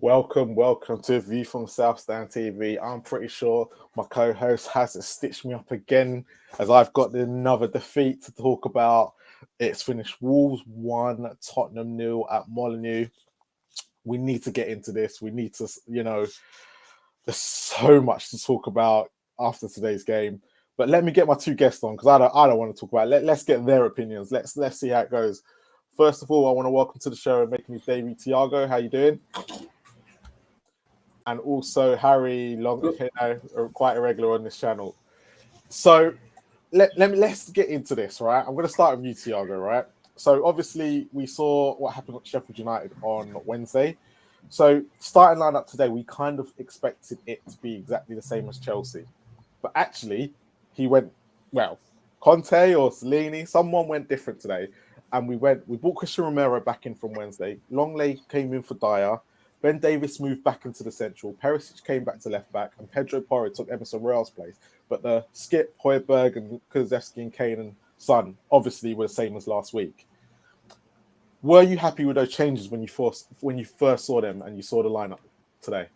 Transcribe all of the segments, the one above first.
Welcome to View from South Stand TV. I'm pretty sure my co-host has stitched me up again as I've got another defeat to talk about. It's finished Wolves 1, Tottenham 0 at Molyneux. We need to get into this. We need to, there's so much to talk about after today's game. But let me get my two guests on because I don't want to talk about it. Let's get their opinions. Let's see how it goes. First of all, I want to welcome to the show and making his debut, Tiago. How you doing? And also Harry Long, quite irregular on this channel. So let's get into this, right? I'm going to start with you, Tiago, right? So obviously we saw what happened at Sheffield United on Wednesday. So starting lineup today, we kind of expected it to be exactly the same as Chelsea. But actually, he went, Conte or Salini, someone went different today. And we brought Christian Romero back in from Wednesday. Longley came in for Dyer. Ben Davis moved back into the central. Perisic came back to left back, and Pedro Porro took Emerson Royale's place. But the Skip, Højbjerg, and Kulusevski and Kane and Son obviously were the same as last week. Were you happy with those changes when you first saw them and you saw the lineup today?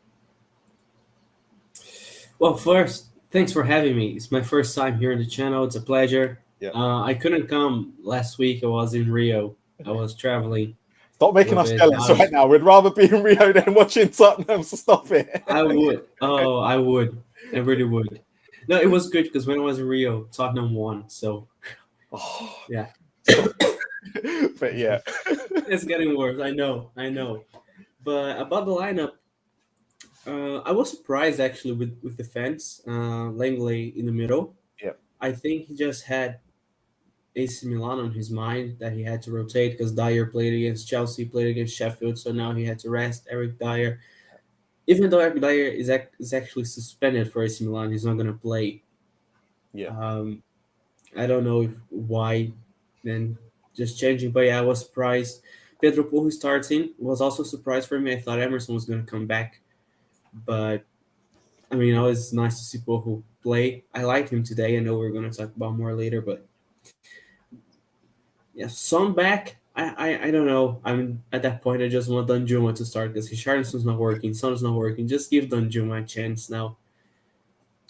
Well, first, thanks for having me. It's my first time here on the channel. It's a pleasure. Yeah. I couldn't come last week. I was in Rio. I was traveling. Stop making us jealous right now. We'd rather be in Rio than watching Tottenham, so stop it. I would. Oh, I would. I really would. No, it was good because when I was in Rio, Tottenham won. So, yeah. But yeah. It's getting worse. I know. But about the lineup, I was surprised actually with the fans. Langley in the middle. Yeah. I think he just had AC Milan on his mind that he had to rotate because Dyer played against Chelsea, played against Sheffield, so now he had to rest Eric Dyer. Even though Eric Dyer is actually suspended for AC Milan, he's not going to play. Yeah. I don't know why then just changing, but yeah, I was surprised. Pedro Porro starting was also a surprise for me. I thought Emerson was going to come back, but I mean, it was nice to see Porro play. I liked him today. I know we're going to talk about more later, but yeah, Son back. I don't know. I mean, at that point, I just want Danjuma to start because Richarlison's not working. Son's not working. Just give Danjuma a chance now.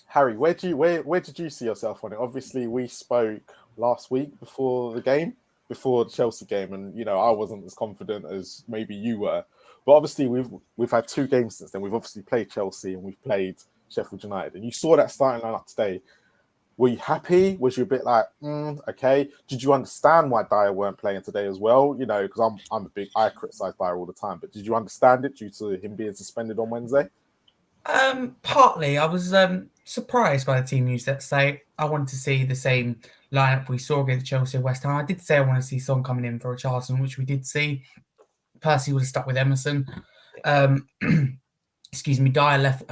Harry, where did you see yourself on it? Obviously, we spoke last week before the Chelsea game, and I wasn't as confident as maybe you were. But obviously, we've had two games since then. We've obviously played Chelsea and we've played Sheffield United, and you saw that starting lineup today. Were you happy? Was you a bit like, okay? Did you understand why Dyer weren't playing today as well? Because I criticize Dyer all the time, but did you understand it due to him being suspended on Wednesday? Partly. I was surprised by the team news that say I wanted to see the same lineup we saw against Chelsea and West Ham. I did say I want to see Son coming in for Richarlison, which we did see. Percy would have stuck with Emerson. Dyer left.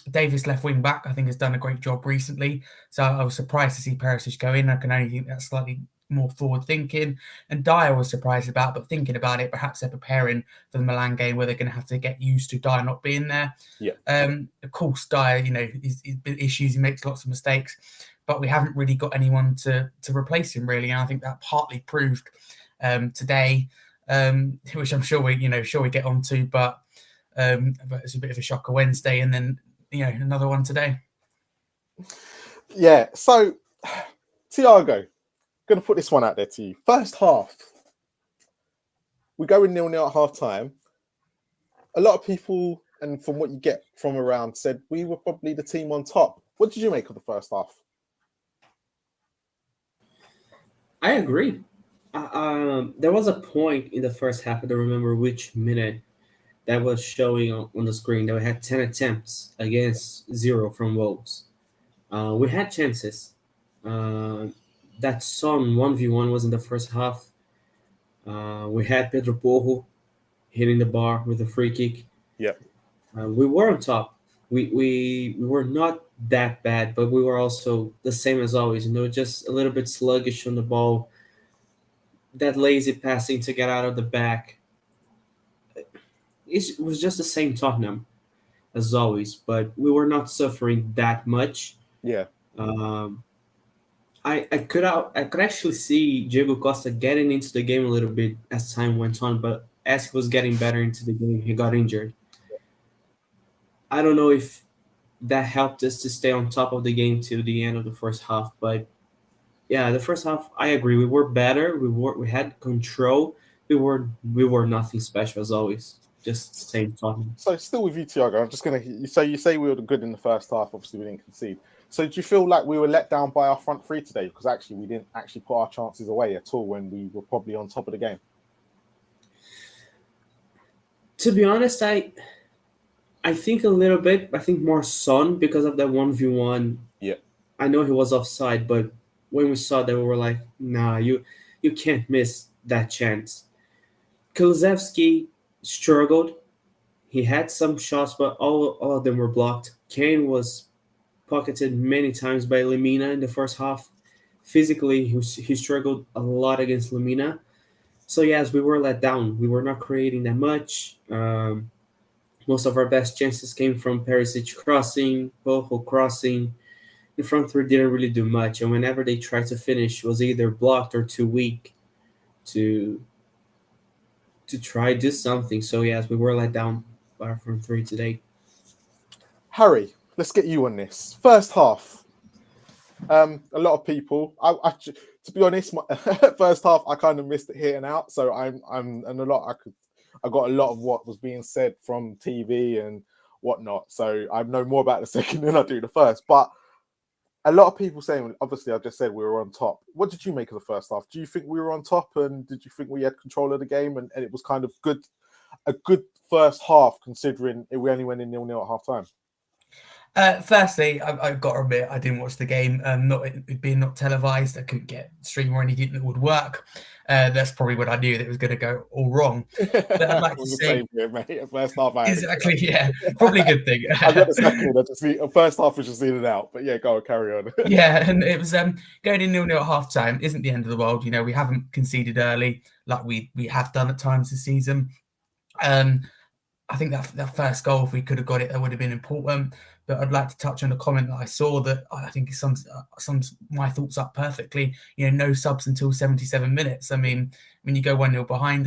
Davis left wing back. I think has done a great job recently. So I was surprised to see Perisic go in. I can only think that's slightly more forward thinking. And Dyer was surprised about, but thinking about it, perhaps they're preparing for the Milan game where they're going to have to get used to Dyer not being there. Yeah. Of course, Dyer, he's issues. He makes lots of mistakes, but we haven't really got anyone to replace him really. And I think that partly proved today, which I'm sure we get onto, but it's a bit of a shocker Wednesday and then another one today. Yeah, so Tiago, gonna put this one out there to you. First half, we go in 0-0 at half time. A lot of people, and from what you get from around, said we were probably the team on top. What did you make of the first half? I agree. There was a point in the first half, I don't remember which minute, that was showing on the screen that we had 10 attempts against 0 from Wolves. We had chances. That Son 1v1 was in the first half. We had Pedro Porro hitting the bar with a free kick. Yeah. We were on top. We were not that bad, but we were also the same as always. Just a little bit sluggish on the ball. That lazy passing to get out of the back. It was just the same Tottenham as always, but we were not suffering that much. Yeah. I could actually see Diego Costa getting into the game a little bit as time went on, but as he was getting better into the game, he got injured. I don't know if that helped us to stay on top of the game till the end of the first half. But yeah, the first half, I agree. We were better. We had control. We were nothing special as always. Just same Tottenham. So still with you, Thiago. I'm just gonna. So you say we were good in the first half. Obviously, we didn't concede. So do you feel like we were let down by our front three today? Because actually, we didn't actually put our chances away at all when we were probably on top of the game. To be honest, I think a little bit. I think more Son because of that 1v1. Yeah. I know he was offside, but when we saw that, we were like, nah, you can't miss that chance. Kulusevski struggled. He had some shots, but all of them were blocked. Kane was pocketed many times by Lemina in the first half. Physically, he struggled a lot against Lemina. So yes, we were let down. We were not creating that much. Most of our best chances came from Perisic crossing, Boho crossing. The front three didn't really do much, and whenever they tried to finish, was either blocked or too weak to try do something. So yes, we were let down by our front three today. Harry, let's get you on this. First half. A lot of people. To be honest, my first half I kind of missed it here and out. So I got a lot of what was being said from TV and whatnot. So I know more about the second than I do the first. But a lot of people saying, obviously, I just said we were on top. What did you make of the first half? Do you think we were on top, and did you think we had control of the game, and it was kind of a good first half considering we only went in 0-0 at half time? Firstly, I've got to admit I didn't watch the game. It being not televised, I couldn't get stream or anything that would work. That's probably when I knew that it was going to go all wrong. But I'd like to say, here, mate. First half, exactly, yeah, probably a good thing. I got the second. First half was just in and out, but yeah, go on, carry on. Yeah, and it was going in 0-0 at half time isn't the end of the world. You know, we haven't conceded early like we have done at times this season. I think that first goal, if we could have got it, that would have been important. But I'd like to touch on a comment that I saw that I think sums my thoughts up perfectly. You know, no subs until 77 minutes. I mean, when you go 1-0 behind,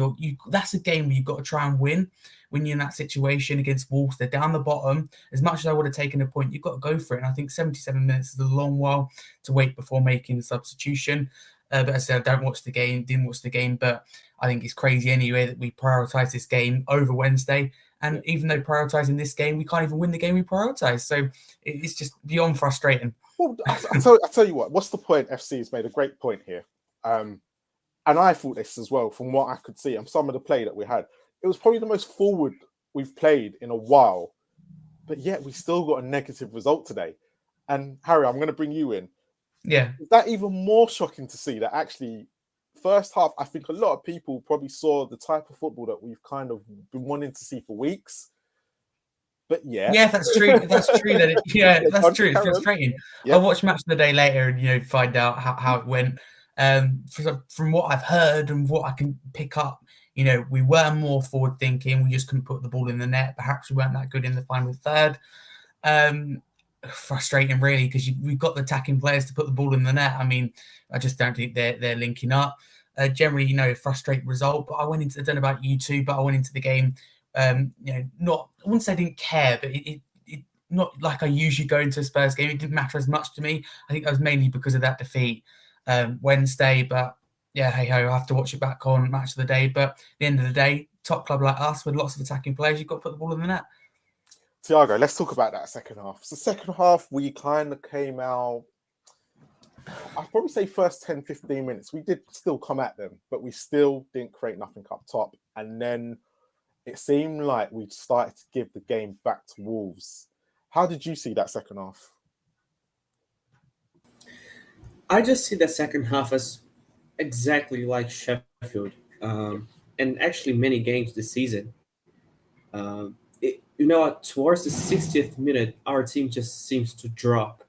that's a game where you've got to try and win. When you're in that situation against Wolves, they're down the bottom. As much as I would have taken a point, you've got to go for it. And I think 77 minutes is a long while to wait before making the substitution. But as I said, I didn't watch the game, but I think it's crazy anyway that we prioritise this game over Wednesday. And even though prioritising this game, we can't even win the game we prioritise. So it's just beyond frustrating. Well, I'll tell you what, what's the point? FC has made a great point here. And I thought this as well, from what I could see and some of the play that we had. It was probably the most forward we've played in a while. But yet we still got a negative result today. And Harry, I'm going to bring you in. Yeah. Is that even more shocking to see that actually first half, I think a lot of people probably saw the type of football that we've kind of been wanting to see for weeks. But yeah, that's true. That's true. That's true. It's frustrating. I'll watch Match of the Day later and find out how it went. From what I've heard and what I can pick up, we were more forward thinking. We just couldn't put the ball in the net. Perhaps we weren't that good in the final third. Frustrating, really, because we've got the attacking players to put the ball in the net. I mean, I just don't think they're linking up. Generally, frustrating result. But I don't know about you two, but I went into the game, not, I wouldn't say I didn't care, but it not like I usually go into a Spurs game. It didn't matter as much to me. I think that was mainly because of that defeat Wednesday. But yeah, hey ho, I have to watch it back on Match of the Day. But at the end of the day, top club like us with lots of attacking players, you've got to put the ball in the net. Thiago, let's talk about that second half. So second half, we kind of came out, I'd probably say first 10, 15 minutes, we did still come at them, but we still didn't create nothing up top. And then it seemed like we started to give the game back to Wolves. How did you see that second half? I just see the second half as exactly like Sheffield, and actually many games this season. Towards the 60th minute, our team just seems to drop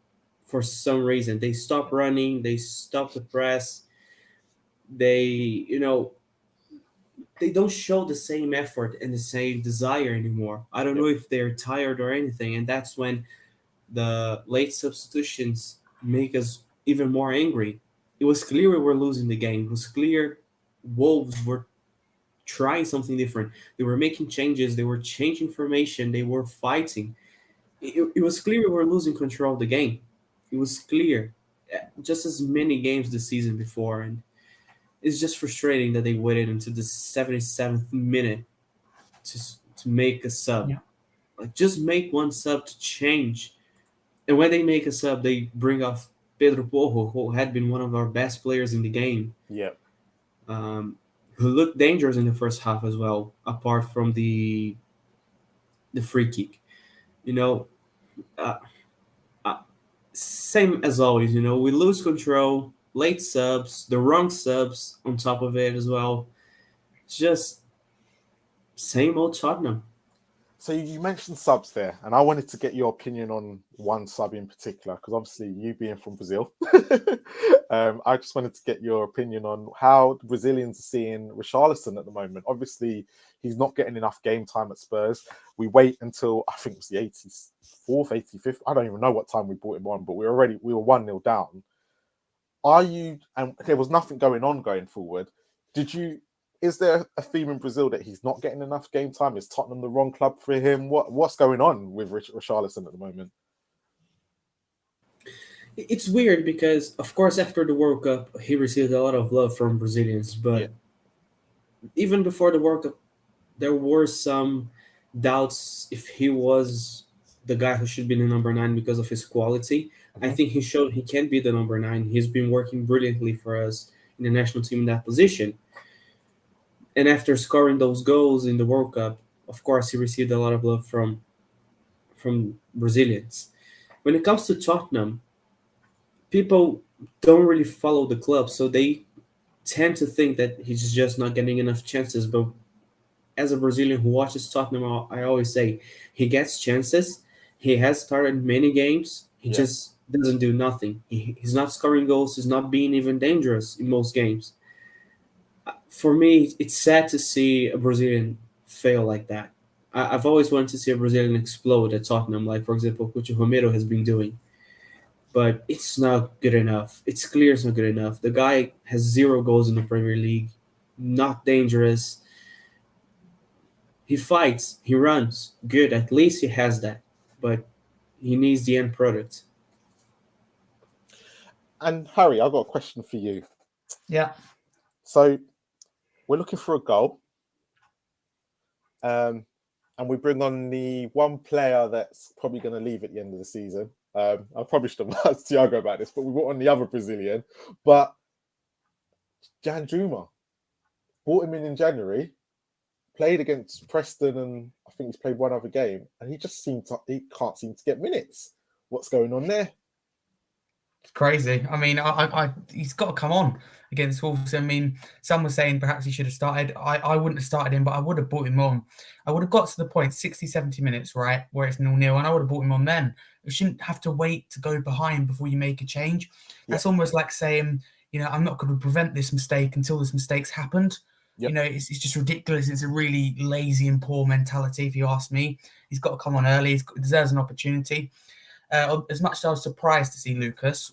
for some reason. They stop running, they stop the press. They don't show the same effort and the same desire anymore. I don't know if they're tired or anything, and that's when the late substitutions make us even more angry. It was clear we were losing the game. It was clear Wolves were trying something different. They were making changes. They were changing formation. They were fighting. it was clear we were losing control of the game. It was clear, just as many games this season before, and it's just frustrating that they waited until the 77th minute to make a sub. Yeah. Like, just make one sub to change. And when they make a sub, they bring off Pedro Porro, who had been one of our best players in the game. Yeah. Who looked dangerous in the first half as well, apart from the free kick. You know, same as always. You know, we lose control, late subs, the wrong subs on top of it as well. It's just same old Tottenham. So you mentioned subs there, and I wanted to get your opinion on one sub in particular, because obviously you being from Brazil, I just wanted to get your opinion on how the Brazilians are seeing Richarlison at the moment. Obviously, he's not getting enough game time at Spurs. We wait until, I think it was the 84th, 85th. I don't even know what time we brought him on, but we were 1-0 down. And there was nothing going on going forward. Is there a theme in Brazil that he's not getting enough game time? Is Tottenham the wrong club for him? What's going on with Richarlison at the moment? It's weird because, of course, after the World Cup, he received a lot of love from Brazilians. But even before the World Cup, there were some doubts if he was the guy who should be the number 9 because of his quality. I think he showed he can be the number 9. He's been working brilliantly for us in the national team in that position. And after scoring those goals in the World Cup, of course, he received a lot of love from Brazilians. When it comes to Tottenham, people don't really follow the club, so they tend to think that he's just not getting enough chances. But as a Brazilian who watches Tottenham, I always say he gets chances. He has started many games. He just doesn't do nothing. He's not scoring goals. He's not being even dangerous in most games. For me, it's sad to see a Brazilian fail like that. I've always wanted to see a Brazilian explode at Tottenham, like, for example, Coutinho Romero has been doing. But it's not good enough. It's clear it's not good enough. The guy has 0 goals in the Premier League, not dangerous. He fights, he runs. Good, at least he has that. But he needs the end product. And Harry, I've got a question for you. Yeah. So we're looking for a goal. And we bring on the one player that's probably going to leave at the end of the season. I probably should have asked Thiago about this, but we brought on the other Brazilian. But Jan Juma, brought him in January, played against Preston, and I think he's played one other game, and he can't seem to get minutes. What's going on there? It's crazy. I mean, he's got to come on against Wolves. I mean, some were saying perhaps he should have started. I wouldn't have started him, but I would have brought him on. I would have got to the point, 60, 70 minutes, right, where it's 0-0, and I would have brought him on then. You shouldn't have to wait to go behind before you make a change. That's almost like saying, I'm not going to prevent this mistake until this mistake's happened. Yep. It's just ridiculous. It's a really lazy and poor mentality, if you ask me. He's got to come on early. He deserves an opportunity. As much as I was surprised to see Lucas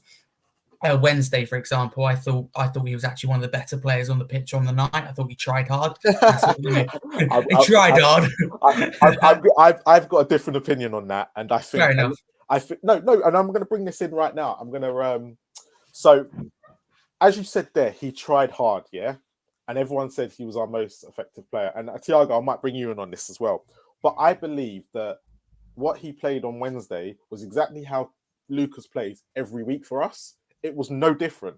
Wednesday, for example, I thought he was actually one of the better players on the pitch on the night. I thought he tried hard. He tried hard. I've got a different opinion on that, and I think fair enough. No, and I'm going to bring this in right now. I'm going to so as you said there, he tried hard, yeah, and everyone said he was our most effective player. And Thiago, I might bring you in on this as well, but I believe that what he played on Wednesday was exactly how Lucas plays every week for us. It was no different.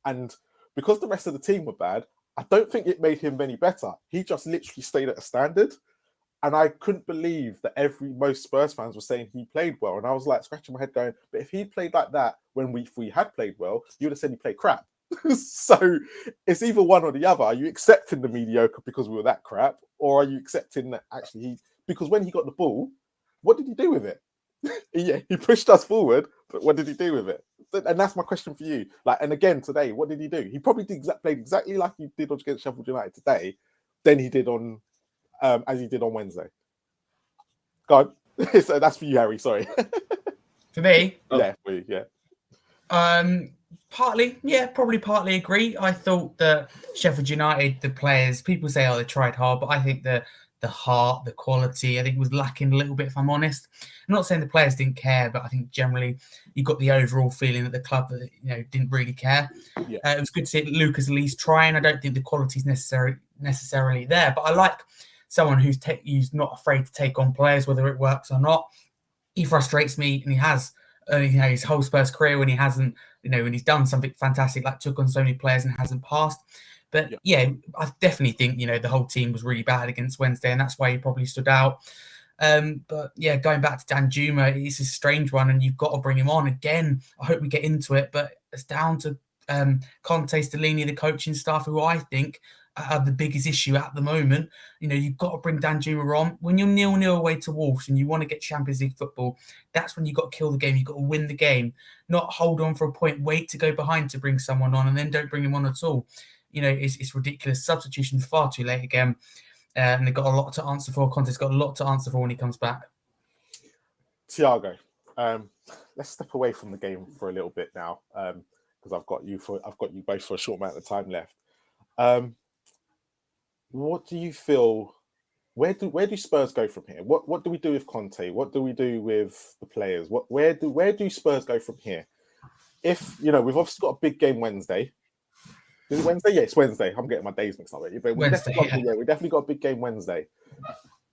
And because the rest of the team were bad, I don't think it made him any better. He just literally stayed at a standard. And I couldn't believe that most Spurs fans were saying he played well. And I was like scratching my head going, but if he played like that when we had played well, you would have said he played crap. So it's either one or the other. Are you accepting the mediocre because we were that crap? Or are you accepting that actually because when he got the ball, what did he do with it? He pushed us forward, but what did he do with it? And that's my question for you. And again today, what did he do? He probably played exactly like he did against Sheffield United today, than he did on as he did on Wednesday. Go on. So that's for you, Harry. Sorry. For me, yeah, for you, yeah. Partly agree. I thought that Sheffield United, the players, people say, they tried hard, but I think that the heart, the quality. I think was lacking a little bit, if I'm honest. I'm not saying the players didn't care, but I think generally you got the overall feeling that the club, didn't really care. Yeah. It was good to see Lucas at least trying. I don't think the quality is necessarily there, but I like someone who's not afraid to take on players, whether it works or not. He frustrates me, and he has, his whole Spurs career when he hasn't, when he's done something fantastic, like took on so many players and hasn't passed. But yeah, I definitely think, the whole team was really bad against Wednesday, and that's why he probably stood out. But yeah, going back to Danjuma, it's a strange one, and you've got to bring him on again. I hope we get into it, but it's down to Conte, Stellini, the coaching staff, who I think are the biggest issue at the moment. You've got to bring Danjuma on. When you're 0-0 away to Wolves and you want to get Champions League football, that's when you've got to kill the game. You've got to win the game, not hold on for a point, wait to go behind to bring someone on, and then don't bring him on at all. It's ridiculous. Substitution's far too late again. And they've got a lot to answer for. Conte's got a lot to answer for when he comes back. Thiago, let's step away from the game for a little bit now, because I've got you both for a short amount of time left. What do you feel? Where do Spurs go from here? What do we do with Conte? What do we do with the players? Where do Spurs go from here? If we've obviously got a big game Wednesday. Is it Wednesday? Yeah, it's Wednesday. I'm getting my days mixed up. But we definitely got a big game Wednesday.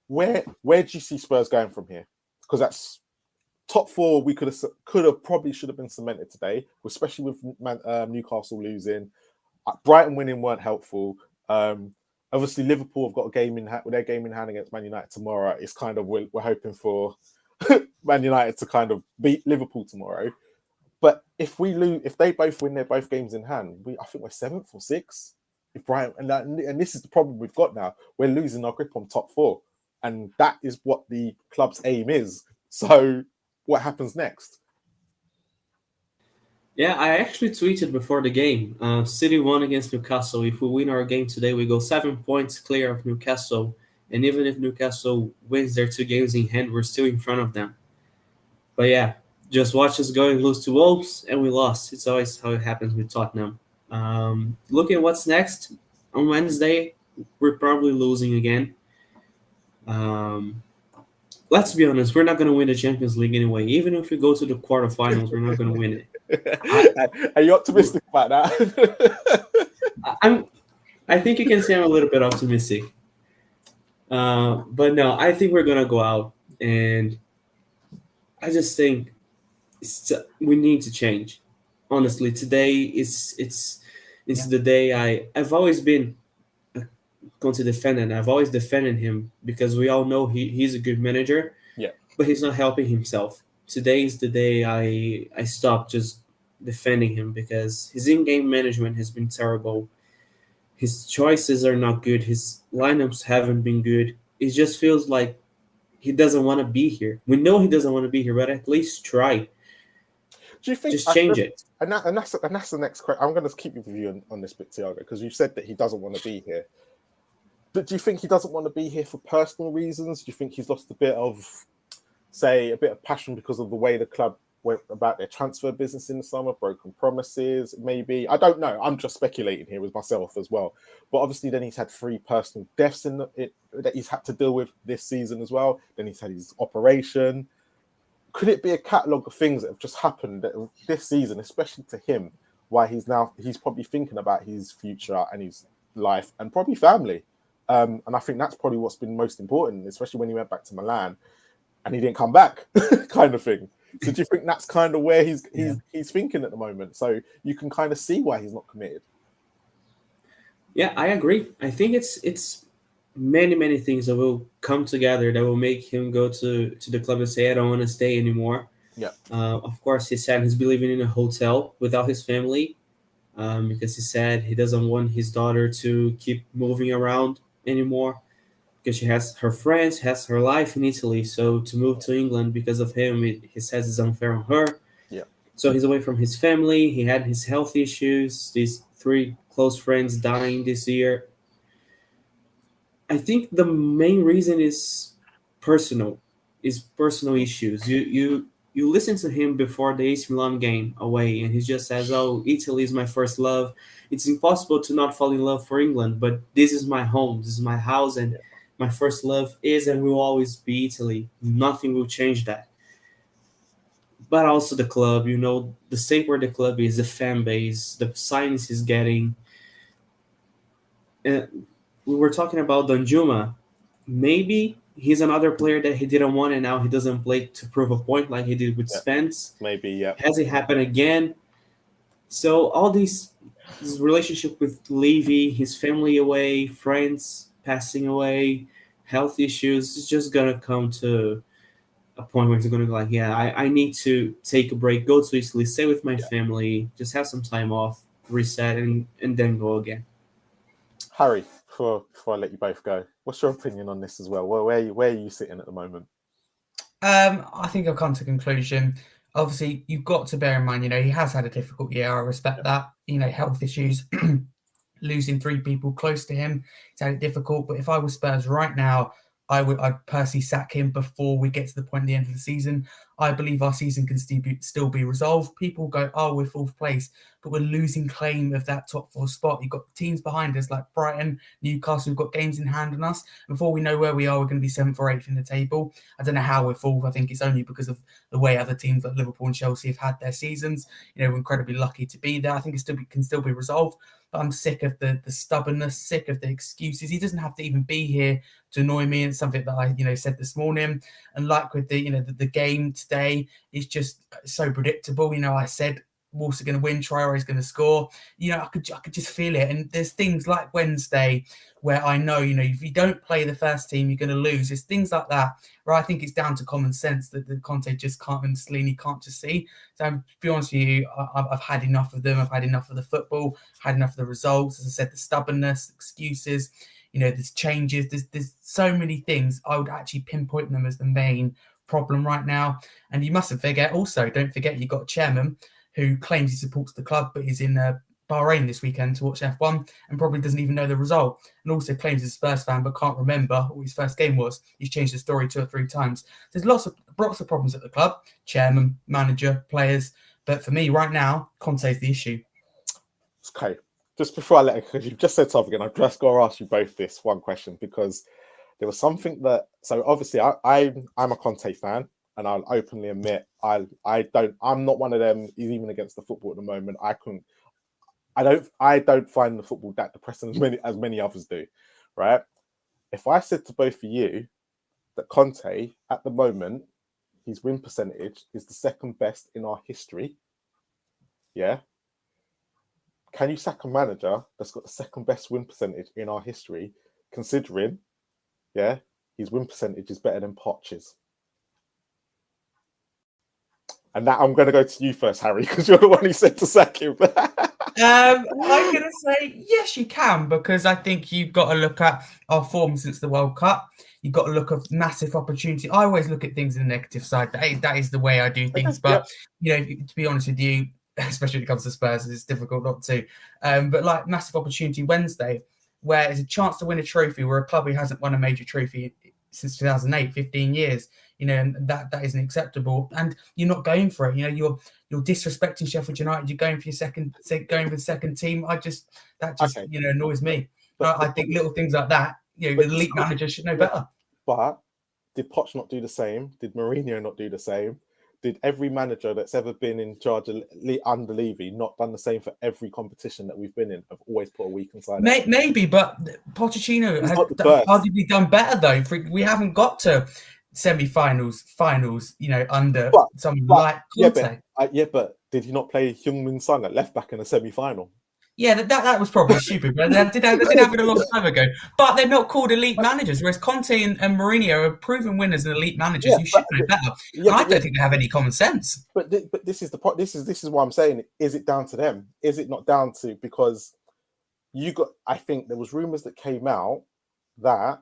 Where do you see Spurs going from here? Because that's top four. We should have been cemented today, especially with Newcastle losing. Brighton winning weren't helpful. Obviously, Liverpool have got a game in hand. With their game in hand against Man United tomorrow, it's kind of we're hoping for Man United to kind of beat Liverpool tomorrow. But if we lose, if they both win their both games in hand, I think we're 7th or 6th. If Brighton and this is the problem we've got now, we're losing our grip on top four, and that is what the club's aim is. So, what happens next? Yeah, I actually tweeted before the game. City won against Newcastle. If we win our game today, we go 7 points clear of Newcastle. And even if Newcastle wins their 2 games in hand, we're still in front of them. But yeah, just watch us go and lose to Wolves, and we lost. It's always how it happens with Tottenham. Looking at what's next, on Wednesday, we're probably losing again. Let's be honest, we're not going to win the Champions League anyway. Even if we go to the quarterfinals, we're not going to win it. Are you optimistic about that? I think you can say I'm a little bit optimistic. But no, I think we're going to go out, and I just think we need to change. Honestly, today it's the day I've always been Conte defendant. I've always defended him because we all know he's a good manager. Yeah, but he's not helping himself. Today is the day I stopped just defending him because his in-game management has been terrible. His choices are not good. His lineups haven't been good. It just feels like he doesn't want to be here. We know he doesn't want to be here, but at least try. Do you think just change it? And that's the next question. I'm going to keep with you on this bit, Thiago, because you said that he doesn't want to be here. But do you think he doesn't want to be here for personal reasons? Do you think he's lost a bit of passion because of the way the club went about their transfer business in the summer, broken promises, maybe? I don't know. I'm just speculating here with myself as well. But obviously then he's had 3 personal deaths that he's had to deal with this season as well. Then he's had his operation. Could it be a catalogue of things that have just happened this season, especially to him, why he's probably thinking about his future and his life and probably family? And I think that's probably what's been most important, especially when he went back to Milan and he didn't come back, kind of thing. So do you think that's kind of where he's thinking at the moment? So you can kind of see why he's not committed. Yeah, I agree. I think it's many things that will come together that will make him go to the club and say, I don't want to stay anymore. Yeah. Of course, he said he's living in a hotel without his family because he said he doesn't want his daughter to keep moving around anymore because she has her friends, has her life in Italy. So to move to England because of him, he says it's unfair on her. Yeah. So he's away from his family. He had his health issues. These 3 close friends dying this year. I think the main reason is personal issues. You listen to him before the AC Milan game away, and he just says, "Oh, Italy is my first love. It's impossible to not fall in love for England, but this is my home, this is my house, and my first love is and will always be Italy. Nothing will change that. But also the club, the state where the club is, the fan base, the signings he's getting. We were talking about Danjuma. Maybe he's another player that he didn't want, and now he doesn't play to prove a point like he did with Spence. Maybe, yeah. Has it happened again? So all this relationship with Levy, his family away, friends passing away, health issues, it's just gonna come to a point where he's gonna be like, yeah, I need to take a break, go to Italy, stay with my family, just have some time off, reset, and then go again. Harry, before I let you both go, what's your opinion on this as well? Where are you sitting at the moment? I think I've come to a conclusion. Obviously, you've got to bear in mind, he has had a difficult year. I respect that. Health issues, losing 3 people close to him, it's had it difficult. But if I was Spurs right now, I'd personally sack him before we get to the point at the end of the season. I believe our season can still be resolved. People go, oh, we're 4th place, but we're losing claim of that top 4 spot. You've got teams behind us like Brighton, Newcastle, we've got games in hand on us. Before we know where we are, we're going to be 7th or 8th in the table. I don't know how we're 4th. I think it's only because of the way other teams like Liverpool and Chelsea have had their seasons. We're incredibly lucky to be there. I think it can still be resolved. But I'm sick of the stubbornness, sick of the excuses. He doesn't have to even be here to annoy me. And something that I said this morning. And like with the game today, it's just so predictable. I said Wolves are going to win, Traore is going to score. I could just feel it. And there's things like Wednesday where I know, if you don't play the first team, you're going to lose. There's things like that where I think it's down to common sense that the Conte just can't, and Stellini can't just see. So to be honest with you, I've had enough of them. I've had enough of the football, had enough of the results. As I said, the stubbornness, excuses, there's changes. There's so many things. I would actually pinpoint them as the main problem right now. And you mustn't forget, also, don't forget you've got a chairman who claims he supports the club, but is in Bahrain this weekend to watch F1 and probably doesn't even know the result, and also claims he's a Spurs fan but can't remember what his first game was. He's changed the story 2 or 3 times. There's lots of problems at the club, chairman, manager, players, but for me right now, Conte's the issue. Okay, just before I let it, because you've just said something, and I've just got to ask you both this one question, because there was something that, so obviously I'm a Conte fan, and I'll openly admit I'm not one of them. He's even against the football at the moment. I don't find the football that depressing as many others do, right? If I said to both of you that Conte at the moment, his win percentage is the 2nd best in our history, yeah. Can you sack a manager that's got the 2nd best win percentage in our history, considering, yeah, his win percentage is better than Poch's? And now I'm going to go to you first, Harry, because you're the one who said to sack him. I'm going to say, yes, you can, because I think you've got to look at our form since the World Cup. You've got to look at massive opportunity. I always look at things in the negative side. That is the way I do things. But, to be honest with you, especially when it comes to Spurs, it's difficult not to. But like massive opportunity Wednesday, where it's a chance to win a trophy, where a club who hasn't won a major trophy since 2008, 15 years, and that isn't acceptable. And you're not going for it. You're disrespecting Sheffield United. You're going for the second team. Annoys me. But I think little things like that, the elite manager should know better. But did Poch not do the same? Did Mourinho not do the same? Did every manager that's ever been in charge under Levy not done the same for every competition that we've been in? Have always put a weakened side. Maybe, but Pochettino has arguably done better though. We haven't got to semi-finals, finals. Under someone like Conte. But did he not play Heung-Min Son at left back in a semi-final? Yeah, that was probably stupid, but they did have it a long time ago. But they're not called elite managers, whereas Conte and Mourinho are proven winners and elite managers. You should know better. I don't think they have any common sense. But this is the point. This is what I'm saying. Is it down to them? Is it not down to, because I think there was rumours that came out that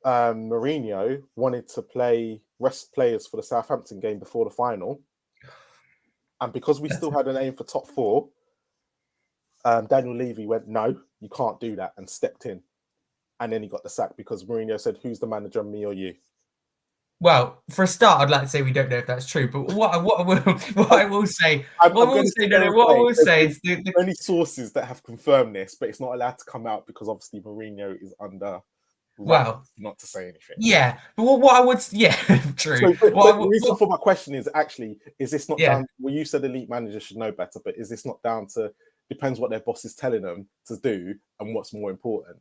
Mourinho wanted to rest players for the Southampton game before the final, and because we still had an aim for top 4. Daniel Levy went, no, you can't do that, and stepped in. And then he got the sack because Mourinho said, who's the manager, me or you? Well, for a start, I'd like to say we don't know if that's true. But what I will say is the only sources that have confirmed this, but it's not allowed to come out because obviously Mourinho is under Well, not to say anything. Yeah, but what I would, true. So, the reason for my question is actually, is this not down? Well, you said elite managers should know better, but is this not down to depends what their boss is telling them to do and what's more important?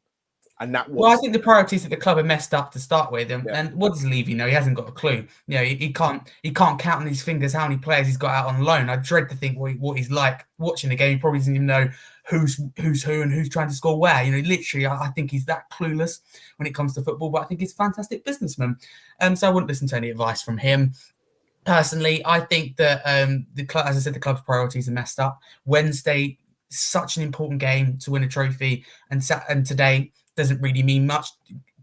And that was. Well, I think the priorities at the club are messed up to start with, and what does Levy know? He hasn't got a clue. You know, he can't count on his fingers how many players he's got out on loan. I dread to think what he's like watching the game. He probably doesn't even know who's who and who's trying to score where. You know, literally, I think he's that clueless when it comes to football. But I think he's a fantastic businessman, so I wouldn't listen to any advice from him. Personally, I think that the club, as I said, the club's priorities are messed up. Wednesday, such an important game to win a trophy, and today doesn't really mean much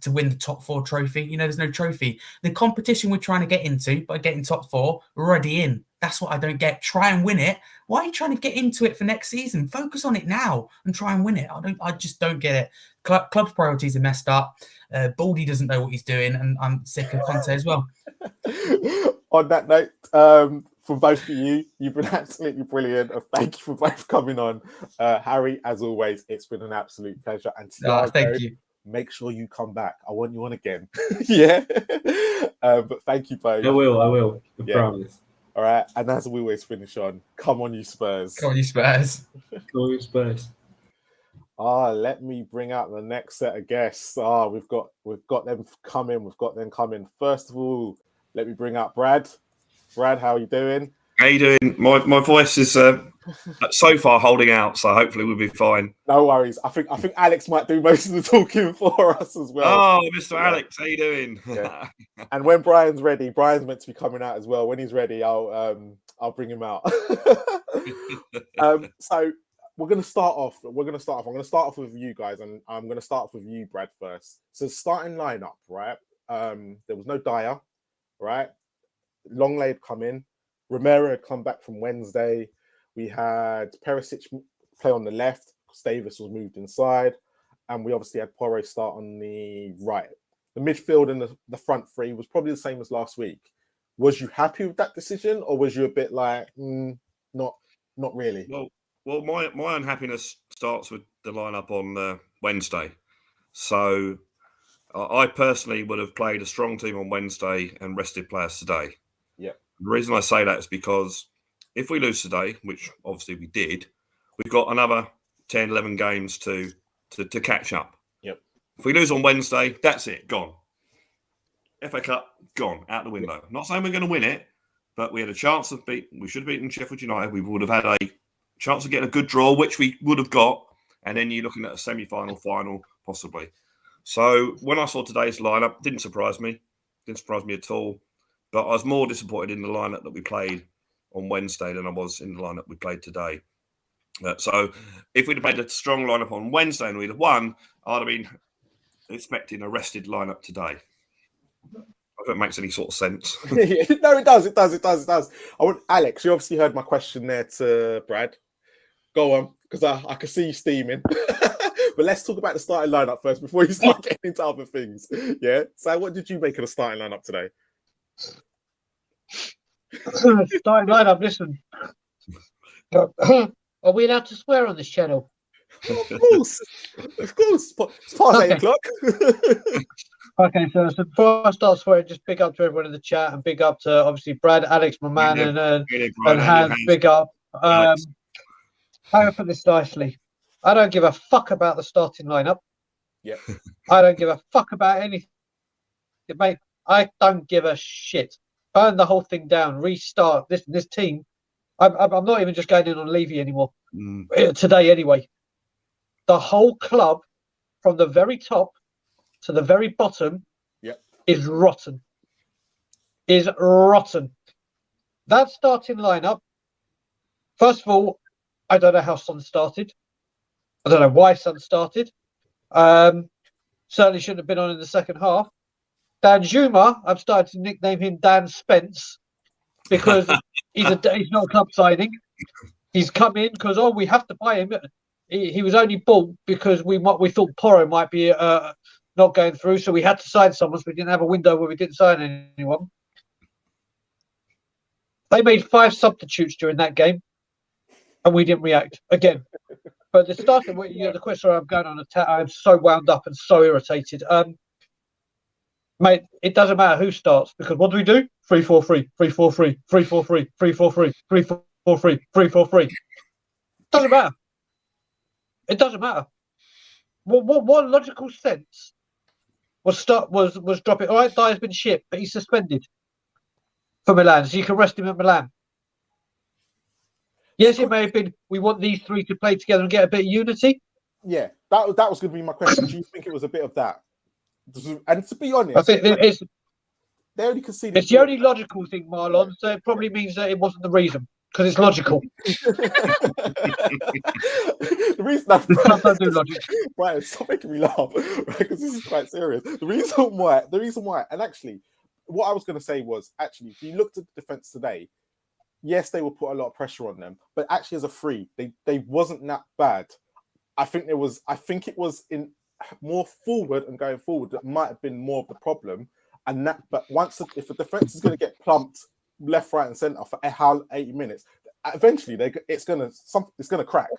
to win the top 4 trophy. You know, there's no trophy. The competition we're trying to get into by getting top 4, we're already in. That's what I don't get. Try and win it. Why are you trying to get into it for next season? Focus on it now and try and win it. I just don't get it. Club's priorities are messed up. Baldy doesn't know what he's doing, and I'm sick of Conte as well. On that note, from both of you, you've been absolutely brilliant. Thank you for both coming on. Harry, as always, it's been an absolute pleasure. And Thiago, thank you. Make sure you come back. I want you on again. Yeah. But thank you both. I will. I promise. All right. And as we always finish on, come on, you Spurs. Come on, you Spurs. Come on, you Spurs. Let me bring out the next set of guests. We've got them coming. First of all, let me bring out Brad. Brad, how are you doing? How you doing? My voice is so far holding out, so hopefully we'll be fine. No worries. I think Alex might do most of the talking for us as well. Oh, Mr. Alex, how you doing? Yeah. And when Brian's ready, Brian's meant to be coming out as well. When he's ready, I'll bring him out. So we're going to start off. I'm going to start off with you guys, and I'm going to start off with you, Brad, first. So starting lineup, right? There was no Dyer, right? Longley had come in. Romero had come back from Wednesday. We had Perisic play on the left. Davis was moved inside. And we obviously had Porro start on the right. The midfield and the front three was probably the same as last week. Was you happy with that decision, or was you a bit like, not really? Well, my unhappiness starts with the lineup on Wednesday. So I personally would have played a strong team on Wednesday and rested players today. Yeah. The reason I say that is because if we lose today, which obviously we did, we've got another 10, 11 games to catch up. Yep. If we lose on Wednesday, that's it, gone. FA Cup, gone, out the window. Yep. Not saying we're going to win it, but we had a chance of we should have beaten Sheffield United. We would have had a chance of getting a good draw, which we would have got. And then you're looking at a semi-final, final, possibly. So when I saw today's lineup, didn't surprise me at all. But I was more disappointed in the lineup that we played on Wednesday than I was in the lineup we played today. So if we'd have played a strong lineup on Wednesday and we'd have won, I'd have been expecting a rested lineup today. I don't know if it makes any sort of sense. No, it does. Alex, you obviously heard my question there to Brad. Go on, because I can see you steaming. But let's talk about the starting lineup first before you start getting into other things. Yeah. So what did you make of the starting lineup today? Starting lineup, listen. Are we allowed to swear on this channel? Of course. It's past 8 o'clock. Okay, so before I start swearing, just big up to everyone in the chat and big up to obviously Brad, Alex, my man, and Hans, big up. How do I put this nicely? I don't give a fuck about the starting lineup. Yeah. I don't give a fuck about anything. Mate, I don't give a shit. Burn the whole thing down. Restart. This team. I'm not even just going in on Levy anymore. Today, anyway. The whole club, from the very top to the very bottom, is rotten. Is rotten. That starting lineup. First of all, I don't know how Son started. I don't know why Son started. Certainly shouldn't have been on in the second half. Dan Juma, I've started to nickname him Dan Spence because he's not a club signing. He's come in because we have to buy him. He was only bought because we thought Porro might be not going through, so we had to sign someone. So we didn't have a window where we didn't sign anyone. They made 5 substitutes during that game, and we didn't react again. But the question I'm going on I'm so wound up and so irritated. Mate, it doesn't matter who starts because what do we do? 3-4-3, 3-4-3, 3-4-3, 3-4-3, 3-4-3, 3-4-3. Doesn't matter. It doesn't matter. What logical sense was drop it? All right, Dyer's been shit, but he's suspended for Milan, so you can rest him at Milan. Yes, it may have been. We want these three to play together and get a bit of unity. Yeah, that was going to be my question. Do you think it was a bit of that? And to be honest, I think they only conceded. It's the only logical thing, Marlon. So it probably means that it wasn't the reason because it's logical. The reason that Don't do logic. Right, stop making me laugh, right? Because this is quite serious. The reason why, and actually, what I was going to say was actually, if you looked at the defense today, yes, they will put a lot of pressure on them, but actually, as a free, they wasn't that bad. I think it was in more forward and going forward that might have been more of the problem. And that, but if the defense is going to get plumped left, right, and centre for 80 minutes, eventually it's going to crack.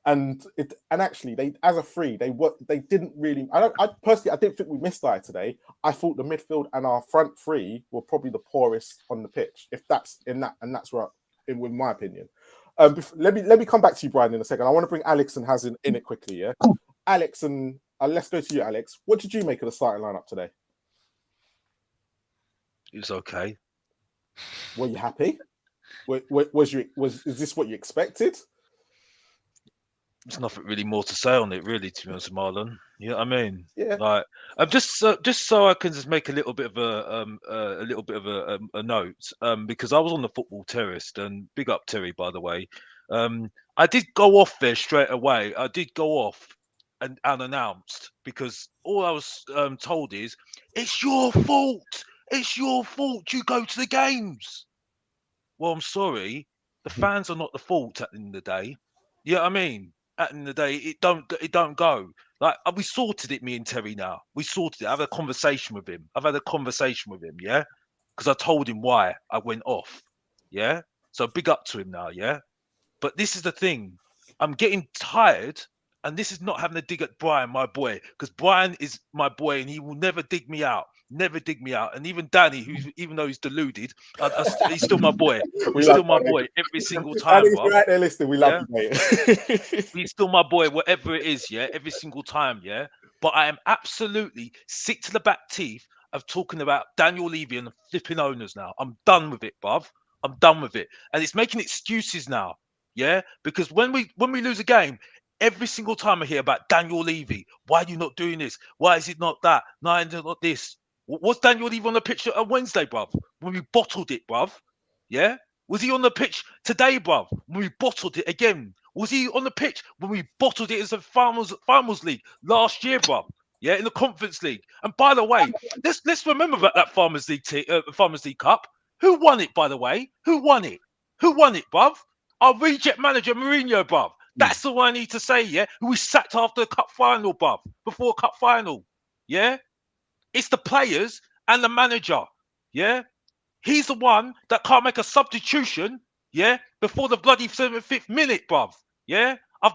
And actually, they as a free, they didn't really. I personally didn't think we missed that today. I thought the midfield and our front three were probably the poorest on the pitch. If that's in that, and that's right, with my opinion. Let me come back to you, Brian, in a second. I want to bring Alex and Haz in it quickly. Yeah, Alex, and let's go to you, Alex. What did you make of the starting lineup today? It was okay. Were you happy? Is this what you expected? There's nothing really more to say on it, really, to be honest, Marlon. You know what I mean? Yeah. Like, just so I can just make a little bit of a note, because I was on the football terrace, and big up Terry, by the way. I did go off there straight away. I did go off and unannounced because all I was told is, it's your fault. It's your fault. You go to the games. Well, I'm sorry. The fans are not the fault at the end of the day. You know what I mean? At the end of the day, it don't go. Like, we sorted it, me and Terry now. We sorted it. I've had a conversation with him. Yeah? Because I told him why I went off. Yeah? So big up to him now, yeah? But this is the thing. I'm getting tired, and this is not having to dig at Brian, my boy, because Brian is my boy, and he will never dig me out. Never dig me out. And even Danny, even though he's deluded, he's still my boy. He's still my boy every single time. Danny's right there listening. We love you, mate. He's still my boy, whatever it is, yeah, every single time, yeah. But I am absolutely sick to the back teeth of talking about Daniel Levy and flipping owners now. I'm done with it, bruv. I'm done with it. And it's making excuses now, yeah? Because when we lose a game, every single time I hear about Daniel Levy, why are you not doing this? Why is it not that? No, it's not this. Was Daniel Levy on the pitch on Wednesday, bruv? When we bottled it, bruv? Yeah? Was he on the pitch today, bruv? When we bottled it again? Was he on the pitch when we bottled it as a Farmers League last year, bruv? Yeah, in the Conference League. And by the way, let's remember about that Farmers League Cup. Who won it, by the way? Who won it? Who won it, bruv? Our reject manager, Mourinho, bruv. That's the one I need to say, yeah? Who we sacked after the cup final, bruv. Before cup final. Yeah? It's the players and the manager, yeah? He's the one that can't make a substitution, yeah, before the bloody 75th minute, bruv, yeah? I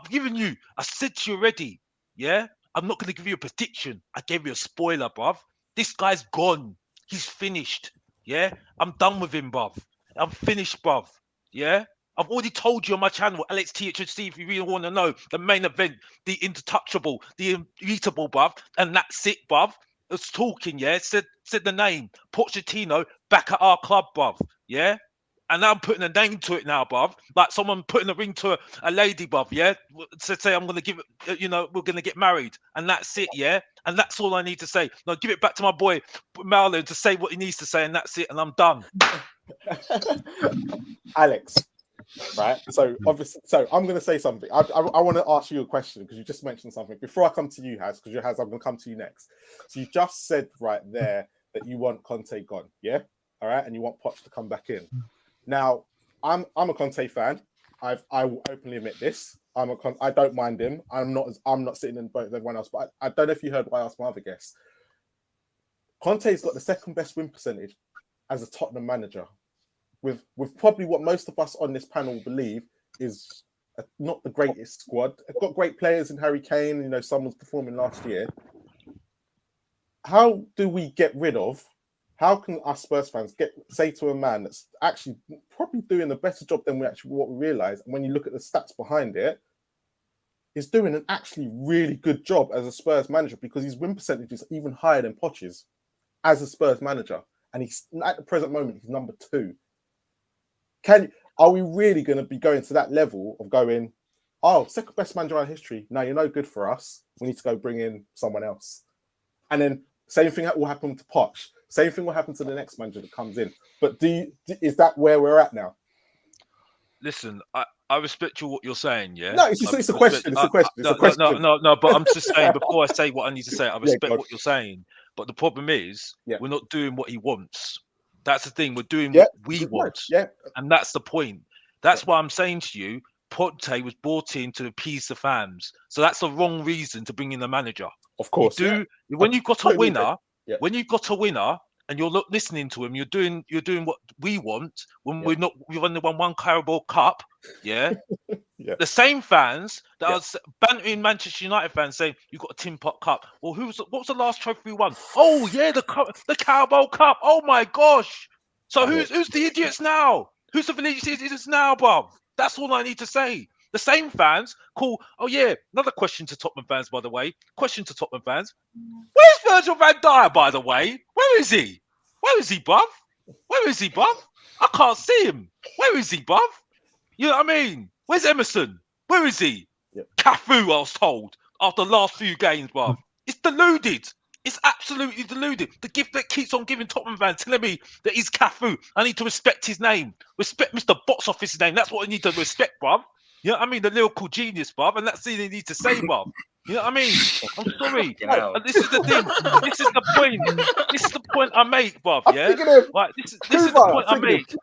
said to you already, yeah? I'm not going to give you a prediction. I gave you a spoiler, bruv. This guy's gone. He's finished, yeah? I'm done with him, bruv. I'm finished, bruv, yeah? I've already told you on my channel, Alex THC, if you really want to know, the main event, the intouchable, the unbeatable, bruv, and that's it, bruv. Was talking, yeah, said the name, Pochettino, back at our club, bruv, yeah? And now I'm putting a name to it now, bruv, like someone putting a ring to a lady, bruv, yeah? Say I'm going to give it, we're going to get married, and that's it, yeah? And that's all I need to say. Now give it back to my boy, Marlon, to say what he needs to say, and that's it, and I'm done. Alex, right? So obviously, I'm going to say something. I want to ask you a question because you just mentioned something. Before I come to you, Haz, because I'm going to come to you next. So you just said right there that you want Conte gone, yeah? All right, and you want Poch to come back in. Now, I'm a Conte fan. I will openly admit this. I don't mind him. I'm not sitting in the boat with everyone else. But I don't know if you heard what I asked my other guests. Conte's got the second best win percentage as a Tottenham manager, with probably what most of us on this panel believe is not the greatest squad. They've got great players in Harry Kane. Someone's performing last year. how do we get rid of? How can us Spurs fans say to a man that's actually probably doing a better job than what we realise, and when you look at the stats behind it, he's doing an actually really good job as a Spurs manager because his win percentage is even higher than Poch's as a Spurs manager, and he's at the present moment he's number 2. Are we really going to be going to that level of going, oh, second best manager in history? No, you're no good for us. We need to go bring in someone else, and then same thing will happen to Poch. Same thing will happen to the next manager that comes in. But is that where we're at now? Listen, I respect what you're saying, yeah? No, it's a question. It's a question. No, but I'm just saying, before I say what I need to say, I respect what you're saying. But the problem is, we're not doing what he wants. That's the thing. We're doing what we want. Yeah. And that's the point. That's why I'm saying to you, Pote was brought in to appease the fans. So that's the wrong reason to bring in the manager. Of course. When you've got a winner, when you've got a winner and you're listening to him, you're doing what we want when we've only won one Carabao Cup. Yeah. The same fans that are bantering Manchester United fans saying you've got a Tin Pot Cup. Well, what was the last trophy we won? Oh yeah, the Carabao Cup. Oh my gosh. So who's the idiots now? Who's the village idiots now, bruv? That's all I need to say. The same fans call. Oh yeah, another question to Tottenham fans, by the way. Question to Tottenham fans. Where's Virgil van Dijk, by the way? Where is he? Where is he, bruv? Where is he, bruv? I can't see him. Where is he, bruv? You know what I mean? Where's Emerson? Where is he? Cafu, I was told, after the last few games, bruv. It's deluded. It's absolutely deluded. The gift that keeps on giving Tottenham fans telling me that he's Cafu. I need to respect his name. Respect Mr. Box Office's name. That's what I need to respect, bruv. You know what I mean? The lyrical genius, bruv. And that's the thing they need to say, bruv. You know what I mean? I'm sorry. And this is the thing. This is the point. This is the point I make, bruv. Yeah? Like, this is the point I make.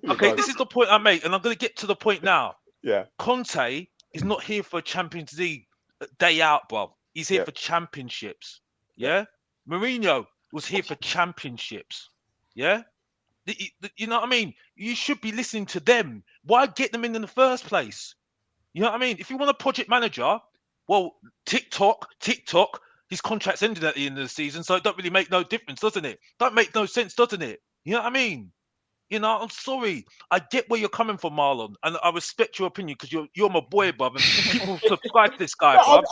Okay, this is the point I make. And I'm going to get to the point now. Yeah. Conte is not here for a Champions League day out, bruv. He's here for championships. Yeah? Mourinho was here for championships. Yeah? You know what I mean? You should be listening to them. Why get them in the first place? You know what I mean? If you want a project manager, well, TikTok, his contract's ended at the end of the season, so it don't really make no difference, doesn't it? Don't make no sense, doesn't it? You know what I mean? You know, I'm sorry. I get where you're coming from, Marlon, and I respect your opinion because you're my boy, bruv, and people subscribe to this guy, bruv.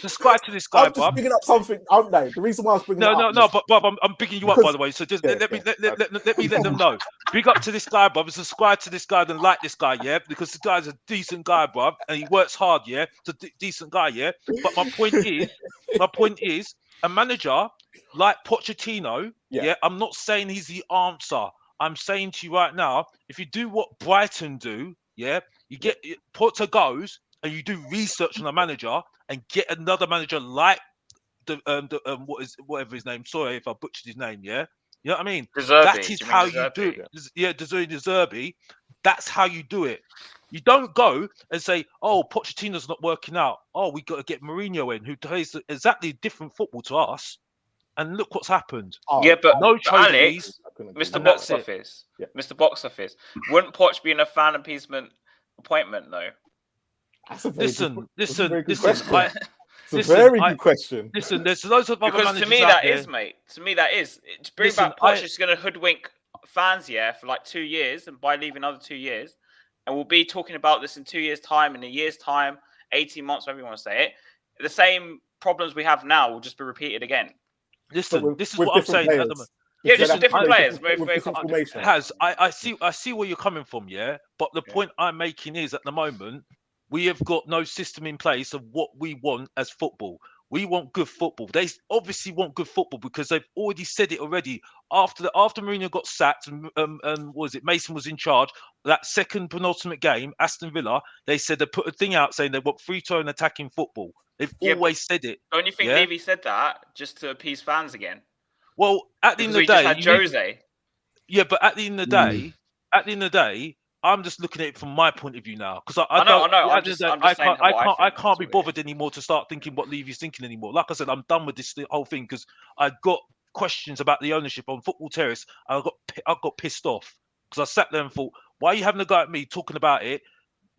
Subscribe to this guy, I'm just bruv. picking up something, aren't they? The reason why I was bringing it up. No, but bruv, I'm picking you up, by the way. So just let me let them know. Big up to this guy, bruv. Subscribe to this guy and like this guy, yeah, because this guy's a decent guy, bruv, and he works hard, yeah. It's a decent guy, yeah. But my point is, a manager like Pochettino, yeah, I'm not saying he's the answer. I'm saying to you right now, if you do what Brighton do, yeah, you get Potter goes and you do research on a manager and get another manager like whatever his name. Sorry if I butchered his name. Yeah, you know what I mean. That is how you do it. Yeah, De Zerbi. That's how you do it. You don't go and say, "Oh, Pochettino's not working out. Oh, we got to get Mourinho in, who plays exactly different football to us." And look what's happened. Yeah, but no Alex, Mr. Box Office, Mr. Box Office, wouldn't Poch be in a fan appeasement appointment though? Listen. It's a very good question. Listen, there's loads of other because to me that is, mate. To me that is. To bring back Poch is going to hoodwink fans, for like 2 years, and by leaving another 2 years, and we'll be talking about this in 2 years' time, in a year's time, 18 months, whatever you want to say it. The same problems we have now will just be repeated again. Listen, this is what I'm saying. Yeah, just different players. I see where you're coming from, yeah. But the point I'm making is, at the moment, we have got no system in place of what we want as football. We want good football. They obviously want good football because they've already said it already. After Mourinho got sacked and Mason was in charge, that second penultimate game, Aston Villa, they said they put a thing out saying they want free-throwing attacking football. They've always said it. Don't you think Levy said that just to appease fans again? Well, at the end of the day, just had Jose. Yeah, but at the end of the day, I'm just looking at it from my point of view now because I can't be bothered anymore to start thinking what Levy's thinking anymore. Like I said, I'm done with this whole thing because I got questions about the ownership on Football Terrace. And I got pissed off because I sat there and thought, why are you having a go at me talking about it?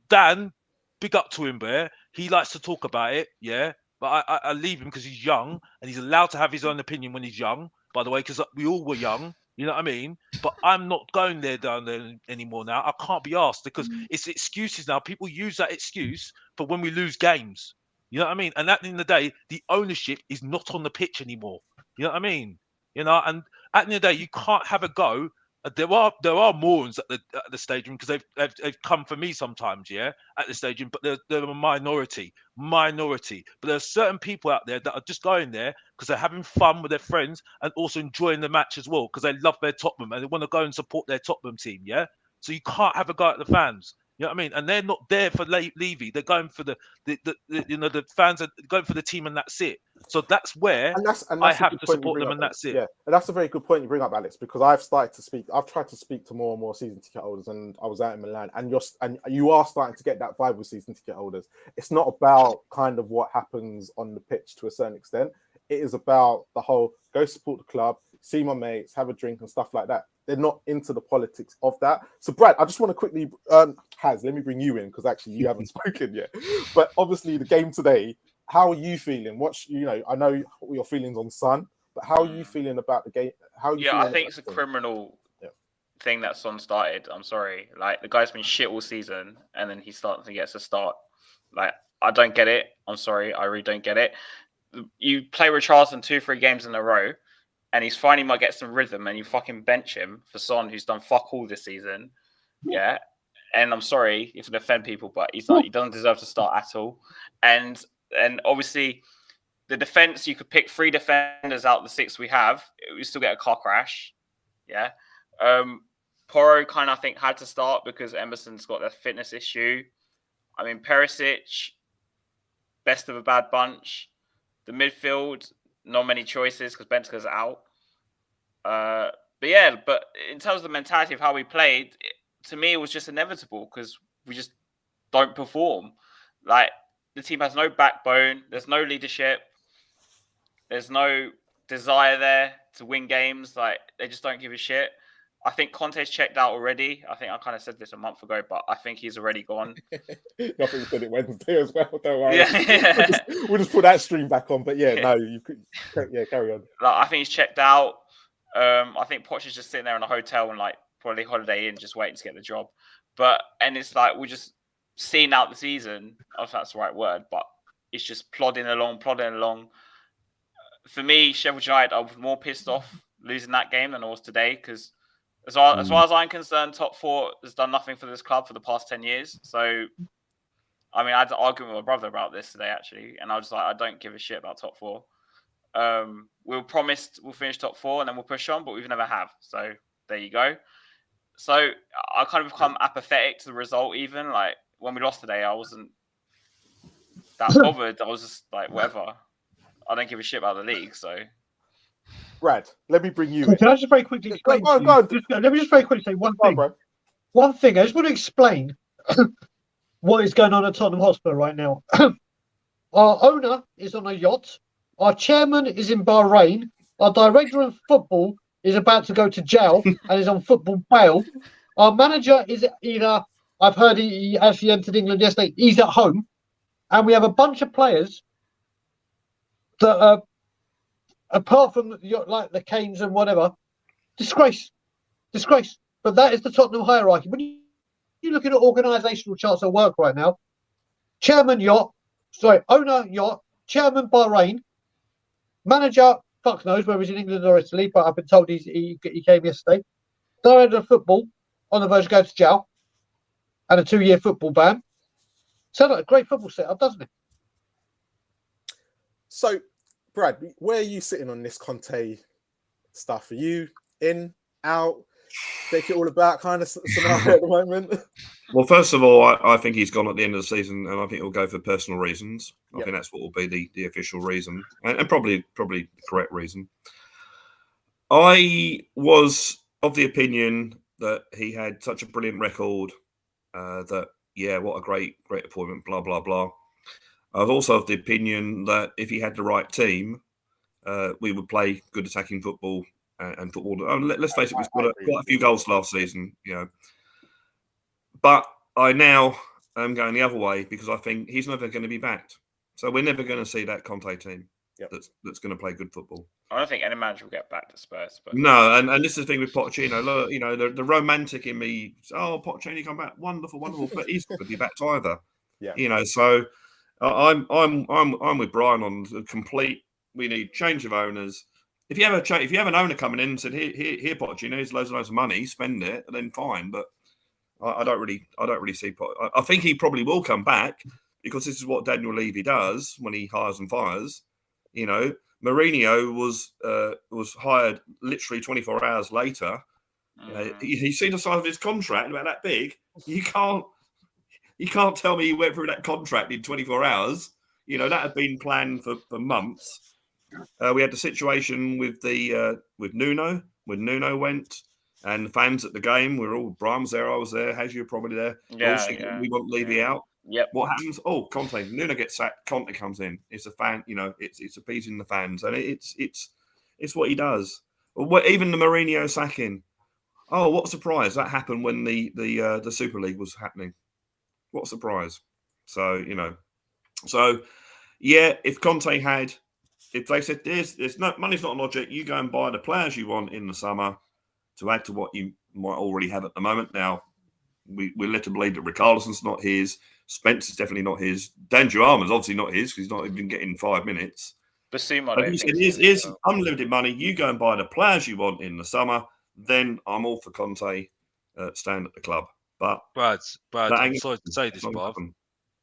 Dan, big up to him there. He likes to talk about it, yeah. but I leave him because he's young and he's allowed to have his own opinion when he's young. By the way, because we all were young, you know what I mean? But I'm not going down there anymore now. I can't be asked because it's excuses now. People use that excuse for when we lose games. You know what I mean? And at the end of the day, the ownership is not on the pitch anymore. You know what I mean? You know, and at the end of the day, you can't have a go. There are morons at the stadium because they've come for me sometimes, yeah, at the stadium, but they're a minority. But there are certain people out there that are just going there because they're having fun with their friends and also enjoying the match as well because they love their Tottenham and they want to go and support their Tottenham team, yeah. So you can't have a go at the fans. You know what I mean? And they're not there for Levy. They're going for the fans are going for the team and that's it. So that's where I have to support them and that's it. Yeah, and that's a very good point you bring up, Alex, because I've tried to speak to more and more season ticket holders, and I was out in Milan, and you are starting to get that vibe with season ticket holders. It's not about kind of what happens on the pitch to a certain extent. It is about the whole go support the club, see my mates, have a drink and stuff like that. They're not into the politics of that. So, Brad, I just want to quickly, let me bring you in because actually you haven't spoken yet. But obviously, the game today, how are you feeling? I know your feelings on Son, but how are you feeling about the game? I think it's a criminal thing that Son started. I'm sorry. Like, the guy's been shit all season, and then he's starting to get a start. Like, I don't get it. I'm sorry. I really don't get it. You play Richarlison 2-3 games in a row, and he's finally might get some rhythm, and you fucking bench him for Son, who's done fuck all this season. Yeah. And I'm sorry if I offend people, but he doesn't deserve to start at all. And obviously, the defense, you could pick 3 defenders out of the 6 we have. We still get a car crash. Yeah. Porro kind of, I think, had to start because Emerson's got that fitness issue. I mean, Perisic, best of a bad bunch. The midfield, not many choices because Bentancur's out. But in terms of the mentality of how we played, to me, it was just inevitable because we just don't perform. Like, the team has no backbone. There's no leadership. There's no desire there to win games. Like, they just don't give a shit. I think Conte's checked out already. I think I kind of said this a month ago, but I think he's already gone. Nothing said it Wednesday as well. Don't worry. Yeah. We'll just put that stream back on. But you could. Yeah, carry on. Like, I think he's checked out. I think Poch is just sitting there in a hotel and like probably Holiday Inn, just waiting to get the job. And it's like we're just seeing out the season. I don't know if that's the right word, but it's just plodding along. For me, Sheffield United, I was more pissed off losing that game than I was today because. As far as I'm concerned, top 4 has done nothing for this club for the past 10 years. So, I mean, I had to argue with my brother about this today, actually. And I was like, I don't give a shit about top 4. We were promised we'll finish top 4 and then we'll push on, but we've never have. So, there you go. So, I kind of become apathetic to the result even. Like, when we lost today, I wasn't that bothered. I was just like, whatever. I don't give a shit about the league, so... Brad, let me bring you in. Can I just very quickly explain? Go on. Let me just very quickly say one thing. One thing. I just want to explain what is going on at Tottenham Hotspur right now. Our owner is on a yacht. Our chairman is in Bahrain. Our director of football is about to go to jail and is on football bail. Our manager is either, I've heard he actually entered England yesterday, he's at home. And we have a bunch of players that are, apart from like the Canes and whatever, disgrace. But that is the Tottenham hierarchy. When you look at an organisational charts of work right now, owner yacht, chairman Bahrain, manager fuck knows whether he's in England or Italy, but I've been told he came yesterday. Director of football on the verge of going to jail and a 2-year football ban. Sounds like a great football setup, doesn't it? So, Brad, where are you sitting on this Conte stuff? Are you in, out, take it all about kind of scenario at the moment? Well, first of all, I think he's gone at the end of the season, and I think he'll go for personal reasons. I think that's what will be the official reason, and probably the correct reason. I was of the opinion that he had such a brilliant record that, what a great appointment, blah, blah, blah. I was also of the opinion that if he had the right team, we would play good attacking football and football. Let's face it, we scored quite a few goals last season, But I now am going the other way because I think he's never going to be backed. So we're never going to see that Conte team Yep. that's going to play good football. I don't think any manager will get back to Spurs. But No, and this is the thing with Pochettino. Look, you know, the romantic in me. Oh, Pochettino come back, wonderful, wonderful, but he's not going to be back either. Yeah. You know, so I'm with Brian on the complete. We need change of owners. If you have an owner coming in and said, here, Pochettino, here's loads and loads of money, spend it, then fine. But I don't really see. I think he probably will come back because this is what Daniel Levy does when he hires and fires. You know, Mourinho was hired literally 24 hours later. You see the size of his contract, about that big. You can't tell me he went through that contract in 24 hours. You know, that had been planned for months. We had the situation with with Nuno when Nuno went, and the fans at the game were all. Brian was there, I was there. As you were probably there. Yeah. We want Levy out. Yep. What happens? Oh, Conte. Nuno gets sacked. Conte comes in. It's a fan. You know, it's appeasing the fans, and it's what he does. Even the Mourinho sacking. Oh, what a surprise! That happened when the Super League was happening. What a surprise! So you know, if Conte had, if they said there's no money's not an object, you go and buy the players you want in the summer to add to what you might already have at the moment. Now we're led to believe that Richarlison's not his. Spencer's definitely not his. Danjo Armour's obviously not his because he's not even getting 5 minutes. Basuma, But he said, here's unlimited money. You go and buy the players you want in the summer. Then I'm all for Conte staying at the club. But Brad, I'm sorry to say this, not bruv. happen.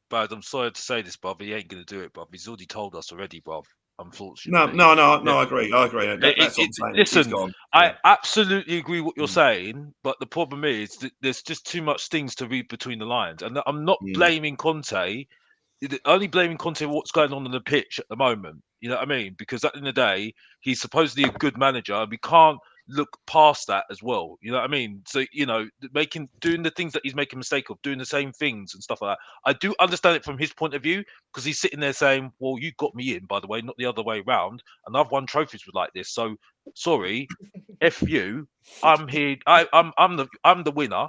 Brad, I'm sorry to say this, bruv. He ain't going to do it, bruv. He's already told us already, bruv. Unfortunately. No. I agree. That's what I'm saying. Listen, He's gone. I absolutely agree what you're saying, but the problem is that there's just too much things to read between the lines, and I'm not blaming Conte. Only blaming Conte for what's going on the pitch at the moment. You know what I mean? Because at the end of the day, he's supposedly a good manager, and we can't look past that as well. You know what I mean? So, you know, doing the things that he's making mistake of, doing the same things and stuff like that. I do understand it from his point of view because he's sitting there saying, well, you got me in, by the way, not the other way around. And I've won trophies with like this. So sorry, F you. I'm here. I'm the winner.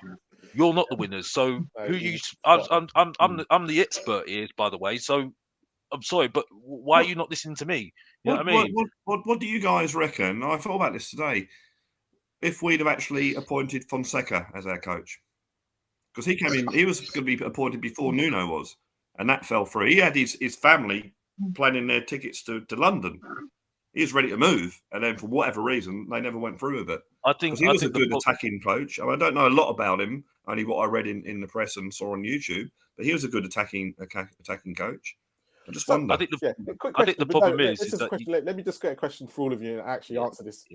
You're not the winners. So who you? I'm the expert here, by the way. So I'm sorry, but why are you not listening to me? You know what I mean? What do you guys reckon? I thought about this today. If we'd have actually appointed Fonseca as our coach, because he came in, he was going to be appointed before Nuno was, and that fell through. He had his family planning their tickets to London. He was ready to move, and then for whatever reason, they never went through with it. I think he was a good attacking coach. I don't know a lot about him, only what I read in the press and saw on YouTube. But he was a good attacking coach. I just wonder. I think the problem is that let me just get a question for all of you and actually answer this.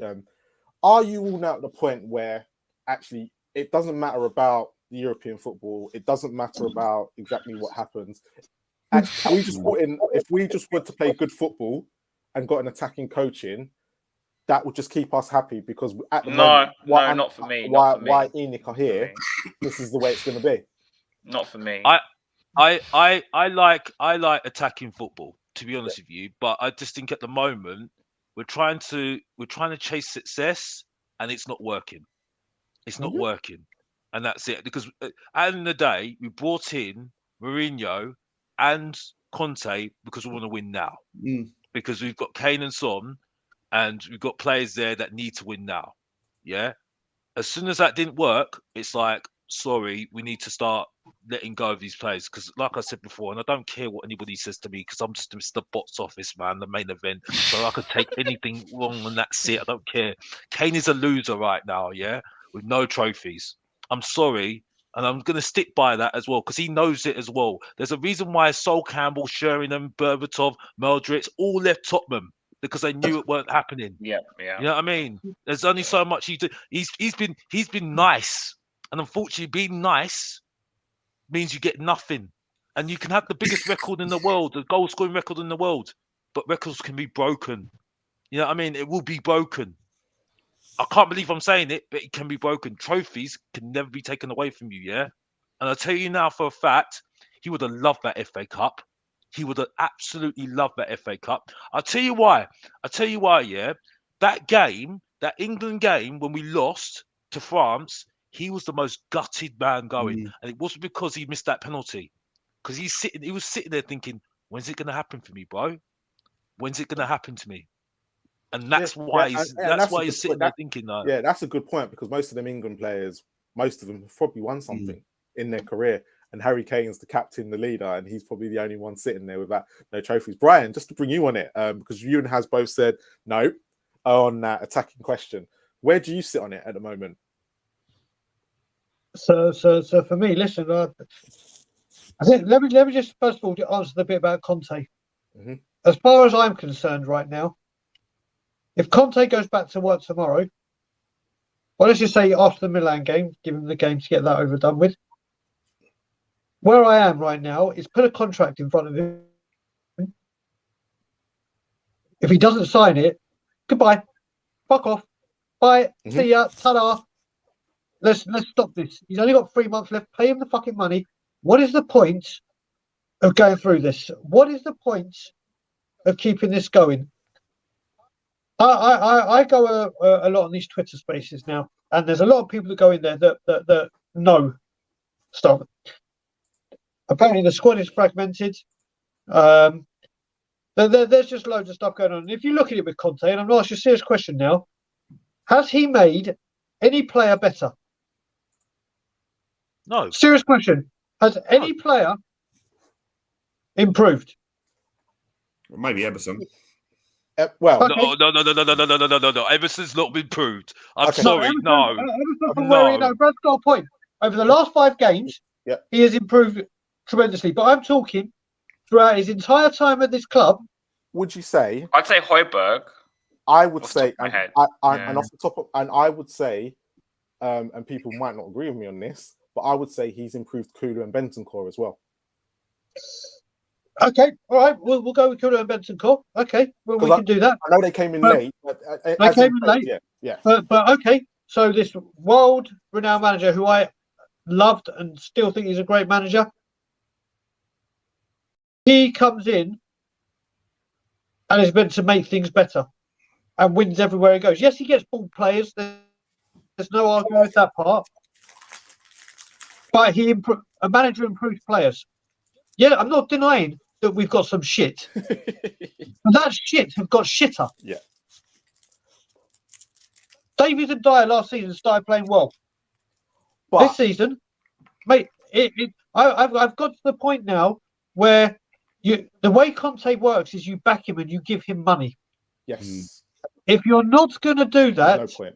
Are you all now at the point where actually it doesn't matter about the European football? It doesn't matter about exactly what happens. Actually, if we just were to play good football and got an attacking coach in, that would just keep us happy because at the moment, not for me. Why Enoch are here? This is the way it's going to be. Not for me. I like attacking football, to be honest with you, but I just think at the moment we're trying to chase success and it's not working. It's not working, and that's it. Because at the end of the day, we brought in Mourinho and Conte because we want to win now. Because we've got Kane and Son, and we've got players there that need to win now. Yeah. As soon as that didn't work, it's like, sorry, we need to start letting go of these players. Because like I said before, and I don't care what anybody says to me because I'm just Mr. Box Office, man, the main event. So I could take anything wrong and that's it. I don't care. Kane is a loser right now, yeah, with no trophies. I'm sorry. And I'm going to stick by that as well because he knows it as well. There's a reason why Sol Campbell, Sheringham, Berbatov, Meldritz all left Tottenham because they knew it weren't happening. Yeah. You know what I mean? There's only so much he did. He's been nice. And unfortunately, being nice means you get nothing. And you can have the biggest record in the world, the goal scoring record in the world, but records can be broken. You know what I mean? It will be broken. I can't believe I'm saying it, but it can be broken. Trophies can never be taken away from you, yeah? And I'll tell you now for a fact, he would have loved that FA Cup. He would have absolutely loved that FA Cup. I'll tell you why, yeah? That game, that England game, when we lost to France, he was the most gutted man going. And it wasn't because he missed that penalty. Because he was sitting there thinking, When's it going to happen for me, bro? When's it going to happen to me? And that's why he's sitting there thinking that. Yeah, that's a good point, because most of them England players, most of them have probably won something in their career. And Harry Kane's the captain, the leader, and he's probably the only one sitting there with no trophies. Brian, just to bring you on it, because you and Has both said no on that attacking question. Where do you sit on it at the moment? So for me, listen, I think let me just first of all answer the bit about Conte. Mm-hmm. As far as I'm concerned right now, if Conte goes back to work tomorrow, well, let's just say after the Milan game, give him the game to get that overdone with. Where I am right now is put a contract in front of him. If he doesn't sign it, goodbye, fuck off, bye, see ya, ta-da. Let's stop this. He's only got 3 months left. Pay him the fucking money. What is the point of going through this? What is the point of keeping this going? I go a lot on these Twitter spaces now, and there's a lot of people that go in there that know stuff. Apparently, the squad is fragmented. There's just loads of stuff going on. And if you look at it with Conte, and I'm going to ask you a serious question now, has he made any player better? No. Serious question. Has any player improved? Maybe Emerson. Well, Okay. No. Everson's not been proved. I'm Okay. sorry. No. Brad's got a point. Over the last 5 games, he has improved tremendously. But I'm talking throughout his entire time at this club. Would you say? I'd say Højbjerg. I would say, and off the top of, and I would say, and people might not agree with me on this, but I would say he's improved Kulu and Bentancur as well. Okay, all right, we'll go with Kulu and Bentancur. Okay, well, we can do that. I know they came in late. But, they came in late. Yeah. But okay, so this world-renowned manager who I loved and still think he's a great manager, he comes in and is meant to make things better and wins everywhere he goes. Yes, he gets ball players. There's no argument with that part. But a manager improves players. Yeah, I'm not denying that we've got some shit. But that shit have got shitter. Yeah. Davies and Dyer last season started playing well. But this season, mate, I've got to the point now where the way Conte works is you back him and you give him money. Yes. If you're not going to do that, no point.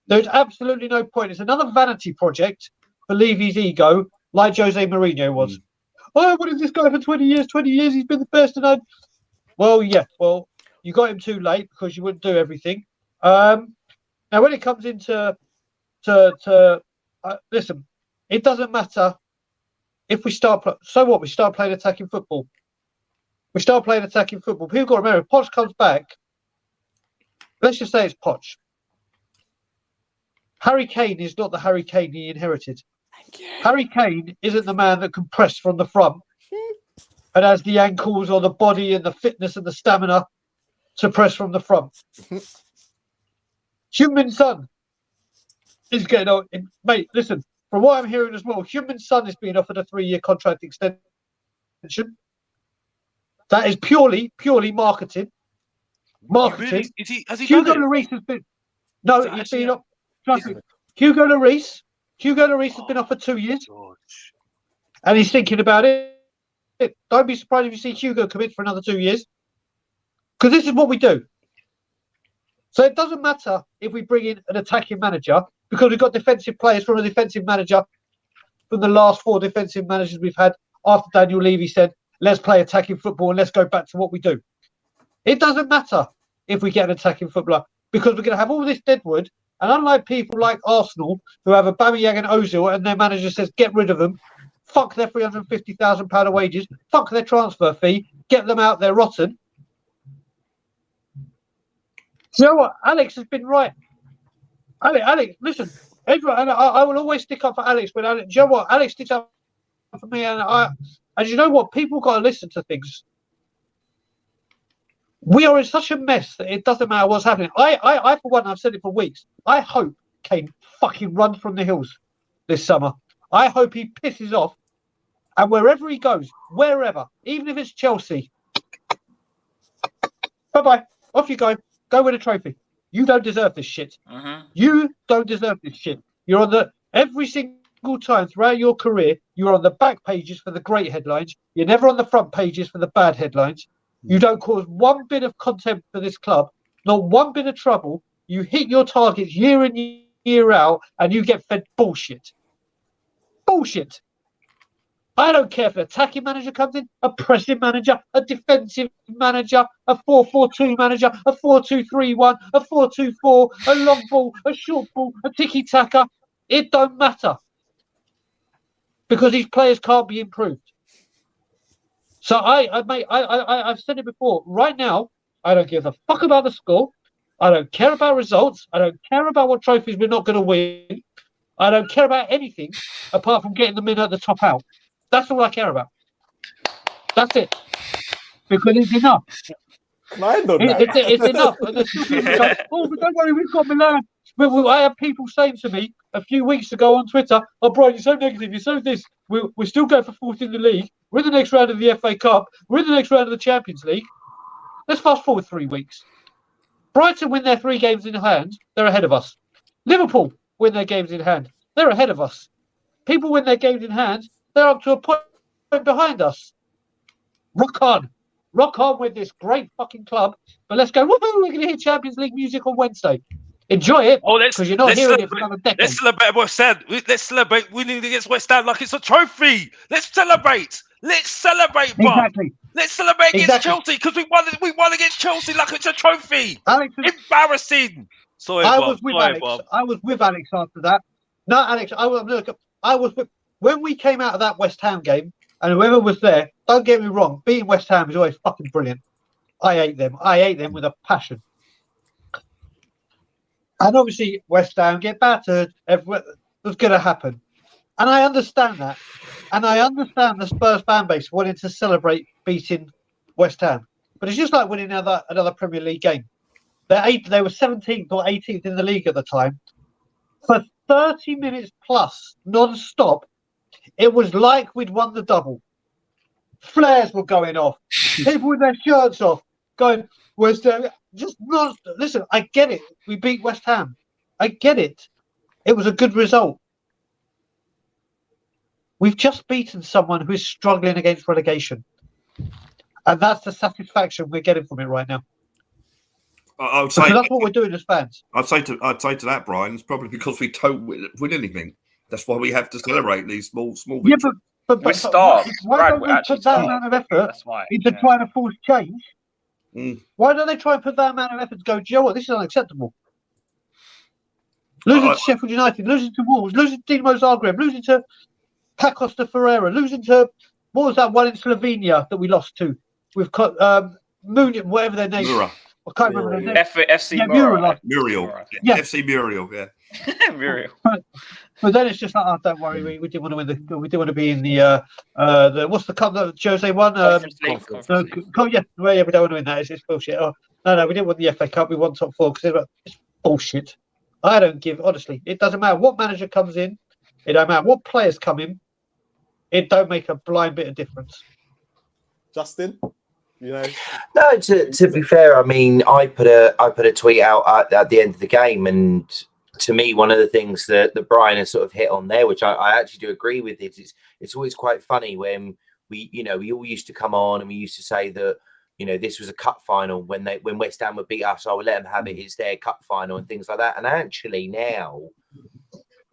There's absolutely no point. It's another vanity project for Levy's ego, like Jose Mourinho was. Oh, what is this guy for 20 years? 20 years, he's been the best. Well, yeah. Well, you got him too late because you wouldn't do everything. Now, when it comes into listen, it doesn't matter if we start. So what? We start playing attacking football. People got to remember, if Poch comes back, let's just say it's Poch. Harry Kane is not the Harry Kane he inherited. Harry Kane isn't the man that can press from the front and has the ankles or the body and the fitness and the stamina to press from the front. Heung-Min Son is getting on. Mate, listen, from what I'm hearing as well, Heung-Min Son is being offered a 3-year contract extension. That is purely marketing. Really? Has he Hugo done it? Lloris has been. No, he's been up. Trust me. Hugo Lloris has been offered 2 years. George. And he's thinking about it. Don't be surprised if you see Hugo commit for another 2 years. Because this is what we do. So it doesn't matter if we bring in an attacking manager, because we've got defensive players from a defensive manager from the last 4 defensive managers we've had after Daniel Levy said, let's play attacking football and let's go back to what we do. It doesn't matter if we get an attacking footballer, because we're going to have all this deadwood. And unlike people like Arsenal, who have Aubameyang and Ozil, and their manager says, get rid of them, fuck their £350,000 of wages, fuck their transfer fee, get them out, they're rotten. You know what? Alex has been right. Alex, listen, everyone, I will always stick up for Alex. But Alex, you know what? Alex sticks up for me. And you know what? People got to listen to things. We are in such a mess that it doesn't matter what's happening. I for one, I've said it for weeks. I hope Kane fucking runs from the hills this summer. I hope he pisses off And wherever he goes, wherever, even if it's Chelsea, bye-bye, off you go. Go win a trophy. You don't deserve this shit. You don't deserve this shit. You're on every single time throughout your career, you're on the back pages for the great headlines. You're never on the front pages for the bad headlines. You don't cause one bit of contempt for this club, not one bit of trouble. You hit your targets year in, year out, and you get fed bullshit. Bullshit. I don't care if an attacking manager comes in, a pressing manager, a defensive manager, a 4-4-2 manager, a 4-2-3-1, a 4-2-4, a long ball, a short ball, a tiki-taka. It don't matter. Because these players can't be improved. So I've said it before. Right now, I don't give a fuck about the score. I don't care about results. I don't care about what trophies we're not going to win. I don't care about anything apart from getting them in at the top out. That's all I care about. That's it. Because it's enough. It's enough. And there's still people going, oh, but don't worry, we've got Milan. I have people saying to me a few weeks ago on Twitter, oh, Brian, you're so negative, you're so this. We're still going for fourth in the league. We're in the next round of the FA Cup. We're in the next round of the Champions League. Let's fast forward 3 weeks. Brighton win their 3 games in hand. They're ahead of us. Liverpool win their games in hand. They're ahead of us. People win their games in hand. They're up to a point behind us. Rock on. Rock on with this great fucking club. But let's go, woohoo, we're going to hear Champions League music on Wednesday. Enjoy it, because you're not hearing it for another decade. Let's celebrate West Ham. Let's celebrate winning against West Ham like it's a trophy. Let's celebrate. Let's celebrate, Bob. Exactly. Let's celebrate against Chelsea, because we won against Chelsea like it's a trophy. Alex, embarrassing. Sorry, I Bob. was with Alex. Bob. I was with Alex after that. No, Alex, I was with, when we came out of that West Ham game, and whoever was there, don't get me wrong, beating West Ham is always fucking brilliant. I hate them. I hate them with a passion. And obviously, West Ham get battered. It was going to happen. And I understand that. And I understand the Spurs fan base wanting to celebrate beating West Ham. But it's just like winning another Premier League game. They were 17th or 18th in the league at the time. For 30 minutes plus, non-stop, it was like we'd won the double. Flares were going off. People with their shirts off, going, West Ham. Just not. Listen, I get it. We beat West Ham. I get it. It was a good result. We've just beaten someone who is struggling against relegation. And that's the satisfaction we're getting from it right now. I would say that's what we're doing as fans. I'd say to that, Brian, it's probably because we don't win anything. That's why we have to celebrate these small victories. Yeah, but we're starved. Why don't we put that amount of effort into trying to force change? Why don't they try and put that amount of effort to go, do you know what, this is unacceptable? Losing to Sheffield United, losing to Wolves, losing to Dinamo Zagreb, losing to Pacos de Ferreira, losing to, what was that one in Slovenia that we lost to? We've got Moon, whatever their name is. I can't remember their name. FC Muriel. Yeah. FC Muriel, yeah. Muriel. But then it's just like, oh, don't worry, we didn't want to win we didn't want to be in the what's the cup that Jose won? Conference League. Yeah, we don't want to win that. It's bullshit. Oh, no, we didn't win the FA Cup. We won top 4 because it's bullshit. I don't give, honestly. It doesn't matter what manager comes in. It don't matter what players come in. It don't make a blind bit of difference. Justin, you know. No, to be fair, I mean, I put a tweet out at the end of the game, and to me, one of the things that Brian has sort of hit on there, which I actually do agree with, is it's always quite funny when we all used to come on and we used to say that, this was a cup final when West Ham would beat us, I would let them have it. It's their cup final and things like that. And actually now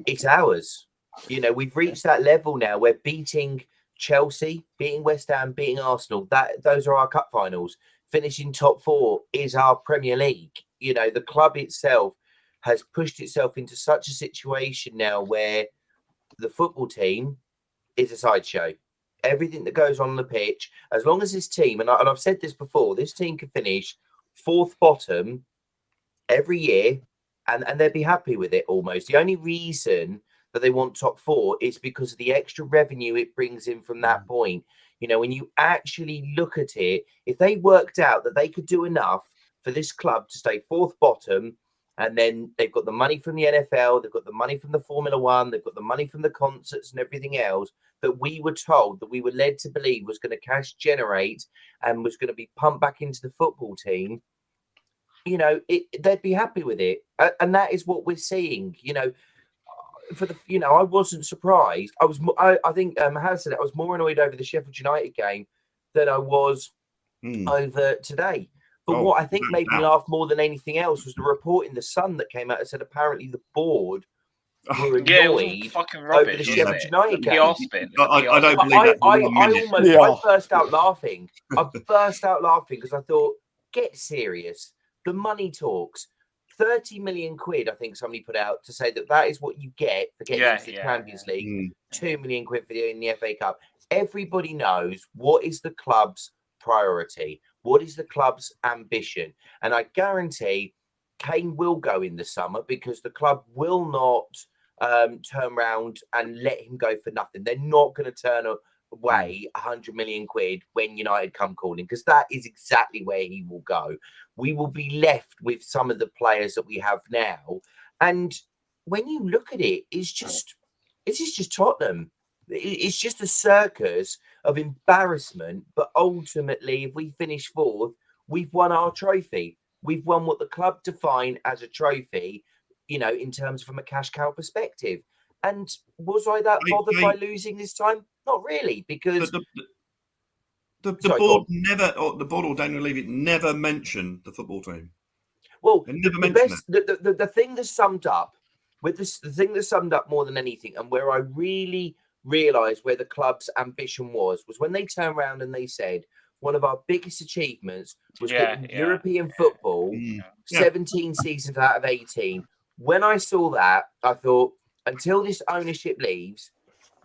it's ours. We've reached that level now where beating Chelsea, beating West Ham, beating Arsenal, those are our cup finals. Finishing top 4 is our Premier League. The club itself has pushed itself into such a situation now where the football team is a sideshow. Everything that goes on the pitch, as long as this team, and I've said this before, this team can finish 4th bottom every year and they'd be happy with it almost. The only reason that they want top 4 is because of the extra revenue it brings in from that point. When you actually look at it, if they worked out that they could do enough for this club to stay 4th bottom And then they've got the money from the NFL, they've got the money from the Formula One, they've got the money from the concerts and everything else that we were told, that we were led to believe was going to cash generate and was going to be pumped back into the football team. You know, they'd be happy with it. And that is what we're seeing, you know. I wasn't surprised. I think Haz said it, I was more annoyed over the Sheffield United game than I was over today. But what I think made me laugh more than anything else was the report in the Sun that came out and said apparently the board were annoyed fucking over rubbish, the Sheffield United game. I don't believe that. I burst out laughing because I thought, get serious. The money talks. 30 million quid, I think somebody put out to say that is what you get for getting into the Champions League. 2 million quid for in the FA Cup. Everybody knows what is the club's priority. What is the club's ambition? And I guarantee Kane will go in the summer because the club will not turn around and let him go for nothing. They're not going to turn away 100 million quid when United come calling, because that is exactly where he will go. We will be left with some of the players that we have now. And when you look at it, it's just Tottenham. It's just a circus of embarrassment. But ultimately, if we finish fourth, we've won our trophy. We've won what the club define as a trophy, you know, in terms from a cash cow perspective. And was I that bothered by losing this time? Not really, because the board never, or the board or Daniel Levy never mentioned the football team. Well, the thing that summed up with this, the thing that summed up more than anything, and where I really realised where the club's ambition was when they turned around and they said one of our biggest achievements was getting European football 17 seasons out of 18. When I saw that, I thought, until this ownership leaves,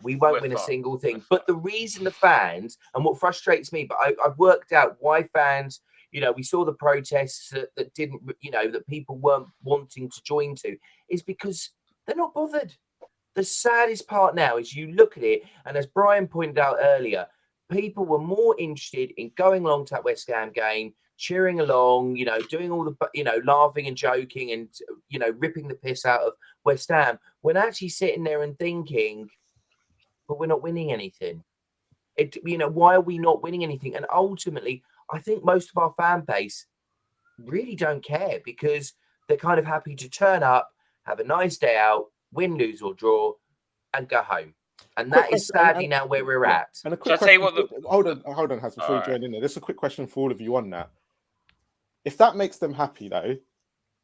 we won't win a single thing. But the reason the fans, and what frustrates me, but I've worked out why fans, you know, we saw the protests that didn't, you know, that people weren't wanting to join to, is because they're not bothered. The saddest part now is you look at it, and as Brian pointed out earlier, people were more interested in going along to that West Ham game, cheering along, you know, doing all the, you know, laughing and joking and, you know, ripping the piss out of West Ham, when actually sitting there and thinking, but we're not winning anything. You know, why are we not winning anything? And ultimately, I think most of our fan base really don't care, because they're kind of happy to turn up, have a nice day out, win, lose or draw, and go home. And that is sadly now where we're at. And a quick question, hold on, Has, before you join in there. There's a quick question for all of you on that. If that makes them happy, though,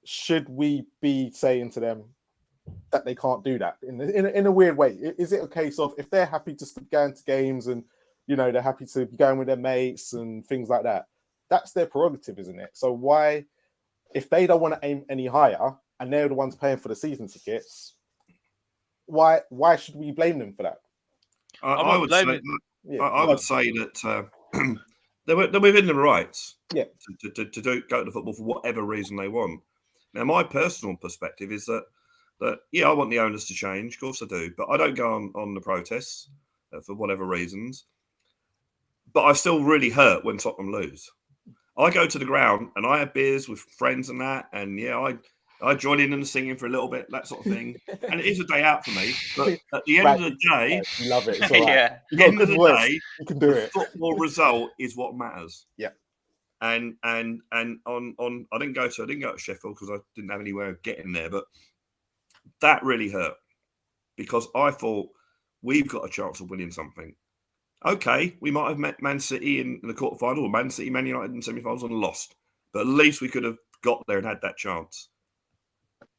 should we be saying to them that they can't do that in a weird way? Is it a case of if they're happy to go into games and, you know, they're happy to be going with their mates and things like that, that's their prerogative, isn't it? So why, if they don't want to aim any higher and they're the ones paying for the season tickets, why should we blame them for that? I would say that they're within their rights to go to football for whatever reason they want. Now, my personal perspective is that I want the owners to change, of course I do, but I don't go on the protests for whatever reasons. But I still really hurt when Tottenham lose. I go to the ground and I have beers with friends and that, and I join in and singing for a little bit, that sort of thing. And it is a day out for me. But at the end of the day, love it. It's all right. At the end of the day, you can do it. Football result is what matters. Yeah. And on I didn't go to Sheffield because I didn't have anywhere of getting there, but that really hurt because I thought we've got a chance of winning something. Okay, we might have met Man City in the quarterfinal, or Man City, Man United in semi-finals and lost, but at least we could have got there and had that chance.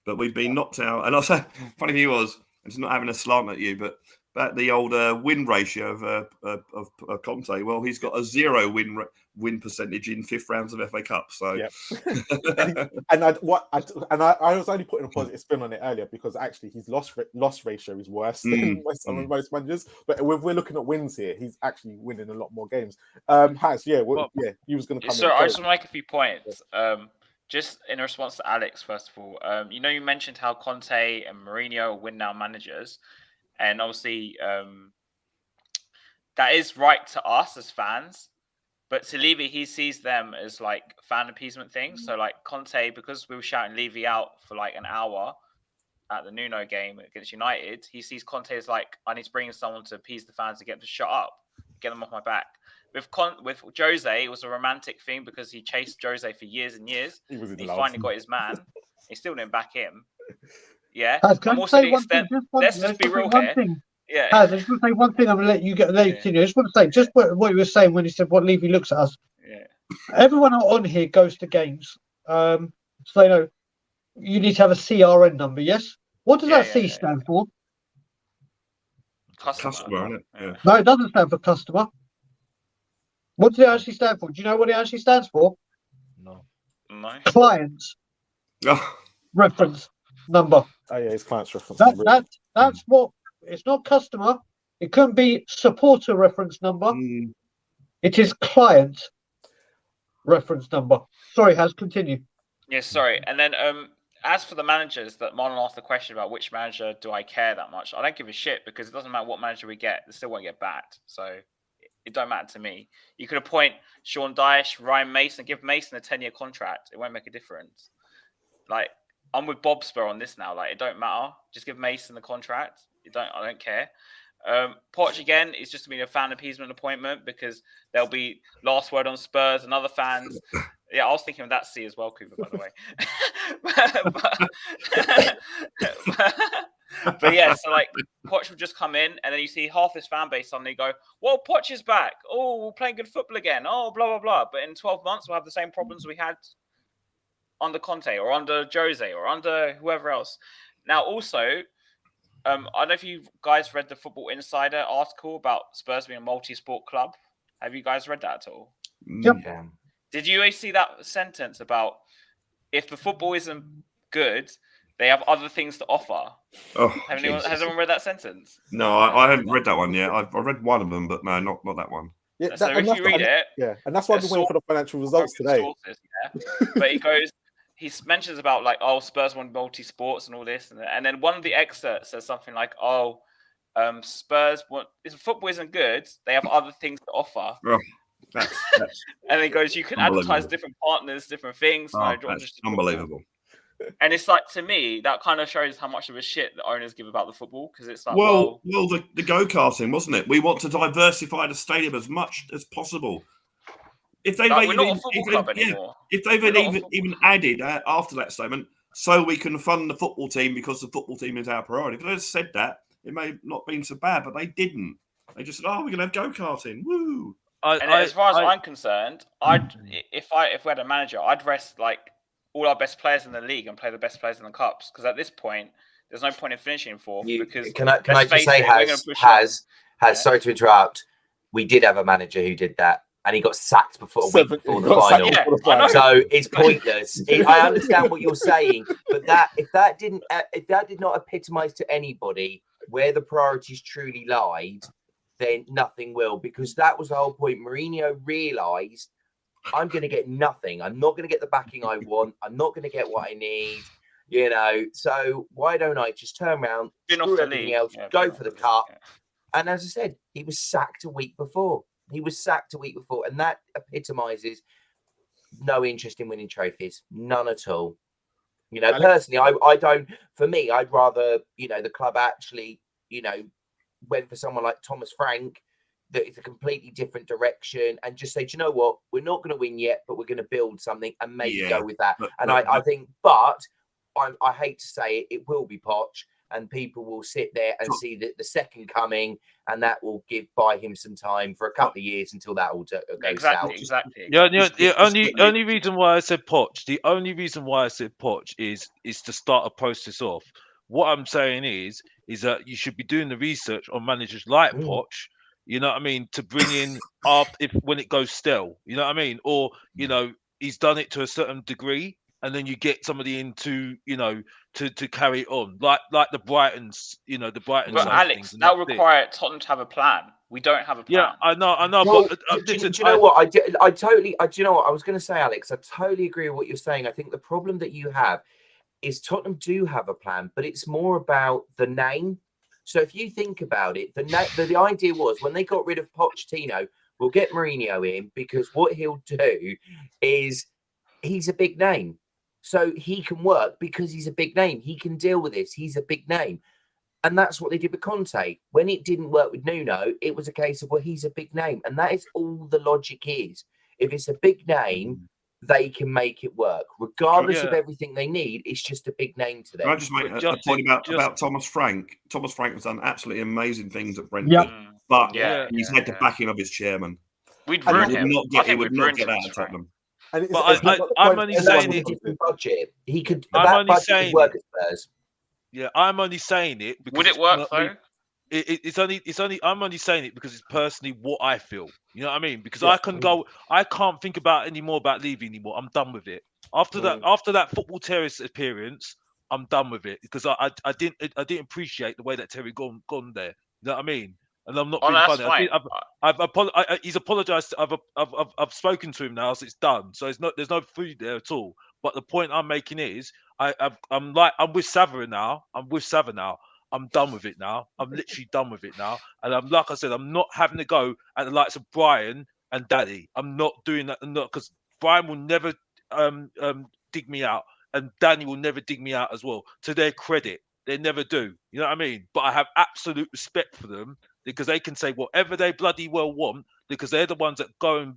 But we've been knocked out. And also, funny thing was, it's not having a slant at you, but the old win ratio of Conte. Well, he's got a 0 win percentage in 5th rounds of FA Cup. So, and I was only putting a positive spin on it earlier because actually his loss ratio is worse than most managers. But if we're looking at wins here, he's actually winning a lot more games. Has he was going to come. So I just want to make a few points. Just in response to Alex, first of all, you mentioned how Conte and Mourinho are win-now managers. And obviously, that is right to us as fans. But to Levy, he sees them as like fan appeasement things. So like Conte, because we were shouting Levy out for like an hour at the Nuno game against United, he sees Conte as like, I need to bring in someone to appease the fans to get them to shut up, get them off my back. With Jose, it was a romantic thing because he chased Jose for years and years. He finally got his man. He still didn't back him. Yeah. Can I say one thing? Let's just be real here. Yeah. I just want to say one thing. I'm going to let you continue. I just want to say just what you were saying when you said what Levy looks at us. Yeah. Everyone on here goes to games. So you know you need to have a CRN number. Yes. What does that C stand for? Customer, isn't it? Yeah. No, it doesn't stand for customer. What does it actually stand for? Do you know what it actually stands for? No. Client reference number. Oh yeah, it's client's reference. That's what. It's not customer. It couldn't be supporter reference number. It is client reference number. Sorry, Has, continue. Yeah, sorry. And then as for the managers that Marlon asked the question about which manager do I care that much, I don't give a shit because it doesn't matter what manager we get, they still won't get backed. So it don't matter to me. You could appoint Sean Dyche, Ryan Mason, give Mason a 10-year contract. It won't make a difference. Like, I'm with Bob Spur on this now. Like, it don't matter. Just give Mason the contract. I don't care. Poch again is just to be a fan appeasement appointment because there'll be last word on Spurs and other fans. Yeah, I was thinking of that C as well, Cooper, by the way. but yeah, so like Poch will just come in and then you see half this fan base suddenly go, well, Poch is back. Oh, we're playing good football again. Oh, blah, blah, blah. But in 12 months, we'll have the same problems we had under Conte or under Jose or under whoever else. Now, also, I don't know if you guys read the Football Insider article about Spurs being a multi-sport club. Have you guys read that at all? Yep. Yeah. Did you see that sentence about if the football isn't good, they have other things to offer? Has anyone read that sentence? No, I haven't read that one yet. I read one of them, but no, not that one. Yeah, so if you read it, and that's why I've been waiting for the financial results today. Sources, but he mentions about like, Spurs want multi-sports and all this, and then one of the excerpts says something like, Spurs want if football isn't good, they have other things to offer. That's and he goes, you can advertise different partners, different things. That's unbelievable. And it's like, to me, that kind of shows how much of a shit the owners give about the football because it's like, the go-karting, wasn't it? We want to diversify the stadium as much as possible. If they've we're not a football club anymore. If they've even added after that statement, so we can fund the football team because the football team is our priority. If they had said that, it may not have been so bad, but they didn't. They just said, we're going to have go-karting. Woo! As far as I'm concerned, if we had a manager, I'd rest like all our best players in the league and play the best players in the cups. Because at this point, there's no point in finishing fourth. Because can I just say, Has sorry to interrupt. We did have a manager who did that, and he got sacked before the final. Yeah, so it's pointless. I understand what you're saying, but if that did not epitomise to anybody where the priorities truly lied, then nothing will, because that was the whole point. Mourinho realised, I'm going to get nothing. I'm not going to get the backing I want. I'm not going to get what I need. So why don't I just turn around, screw everything else, go for the cup? Yeah. And as I said, he was sacked a week before. And that epitomises no interest in winning trophies. None at all. Personally, I don't. For me, I'd rather, the club actually, went for someone like Thomas Frank, that is a completely different direction, and just say, do you know what? We're not going to win yet, but we're going to build something and maybe go with that. I think, but I hate to say it will be Poch, and people will sit there and see the second coming, and that will buy him some time for a couple of years until that all goes south. Exactly. Yeah, the only reason why I said Poch, is to start a process off. What I'm saying is that you should be doing the research on managers like Poch, you know what I mean, to bring in when it goes stale, you know what I mean, or he's done it to a certain degree, and then you get somebody in to carry it on, like the Brightons, the Brightons. But Alex, that would require Tottenham to have a plan. We don't have a plan. Yeah, I know. Well, but do you know what? Do you know what I was going to say, Alex? I totally agree with what you're saying. I think the problem that you have is Tottenham do have a plan, but it's more about the name. So if you think about it, the idea was when they got rid of Pochettino we'll get Mourinho in, because what he'll do is he's a big name. So he can work because he's a big name. He can deal with this. He's a big name. And that's what they did with Conte. When it didn't work with Nuno, it was a case of, well, he's a big name. And that is all the logic is. If it's a big name, they can make it work. Regardless of everything they need, it's just a big name to them. Can I just make a point about Thomas Frank? Thomas Frank has done absolutely amazing things at Brentford, but he's had the backing of his chairman. We'd ruin him. He would not get out of Tottenham. I'm only saying it. Budget. He could. I'm only saying work at Spurs. Yeah, I'm only saying it because would it work though? I'm only saying it because it's personally what I feel. You know what I mean? Because I can't think about any more about leaving anymore. I'm done with it. After that football terrorist appearance, I'm done with it because I didn't appreciate the way that Terry gone there. You know what I mean? And I'm not being funny. He's apologized. I've spoken to him now, so it's done. So there's no food there at all. But the point I'm making is I'm with Sava now. I'm done with it now. I'm literally done with it now. And like I said, I'm not having to go at the likes of Brian and Daddy. I'm not doing that. Because Brian will never dig me out, and Danny will never dig me out as well. To their credit, they never do. You know what I mean? But I have absolute respect for them because they can say whatever they bloody well want because they're the ones that go and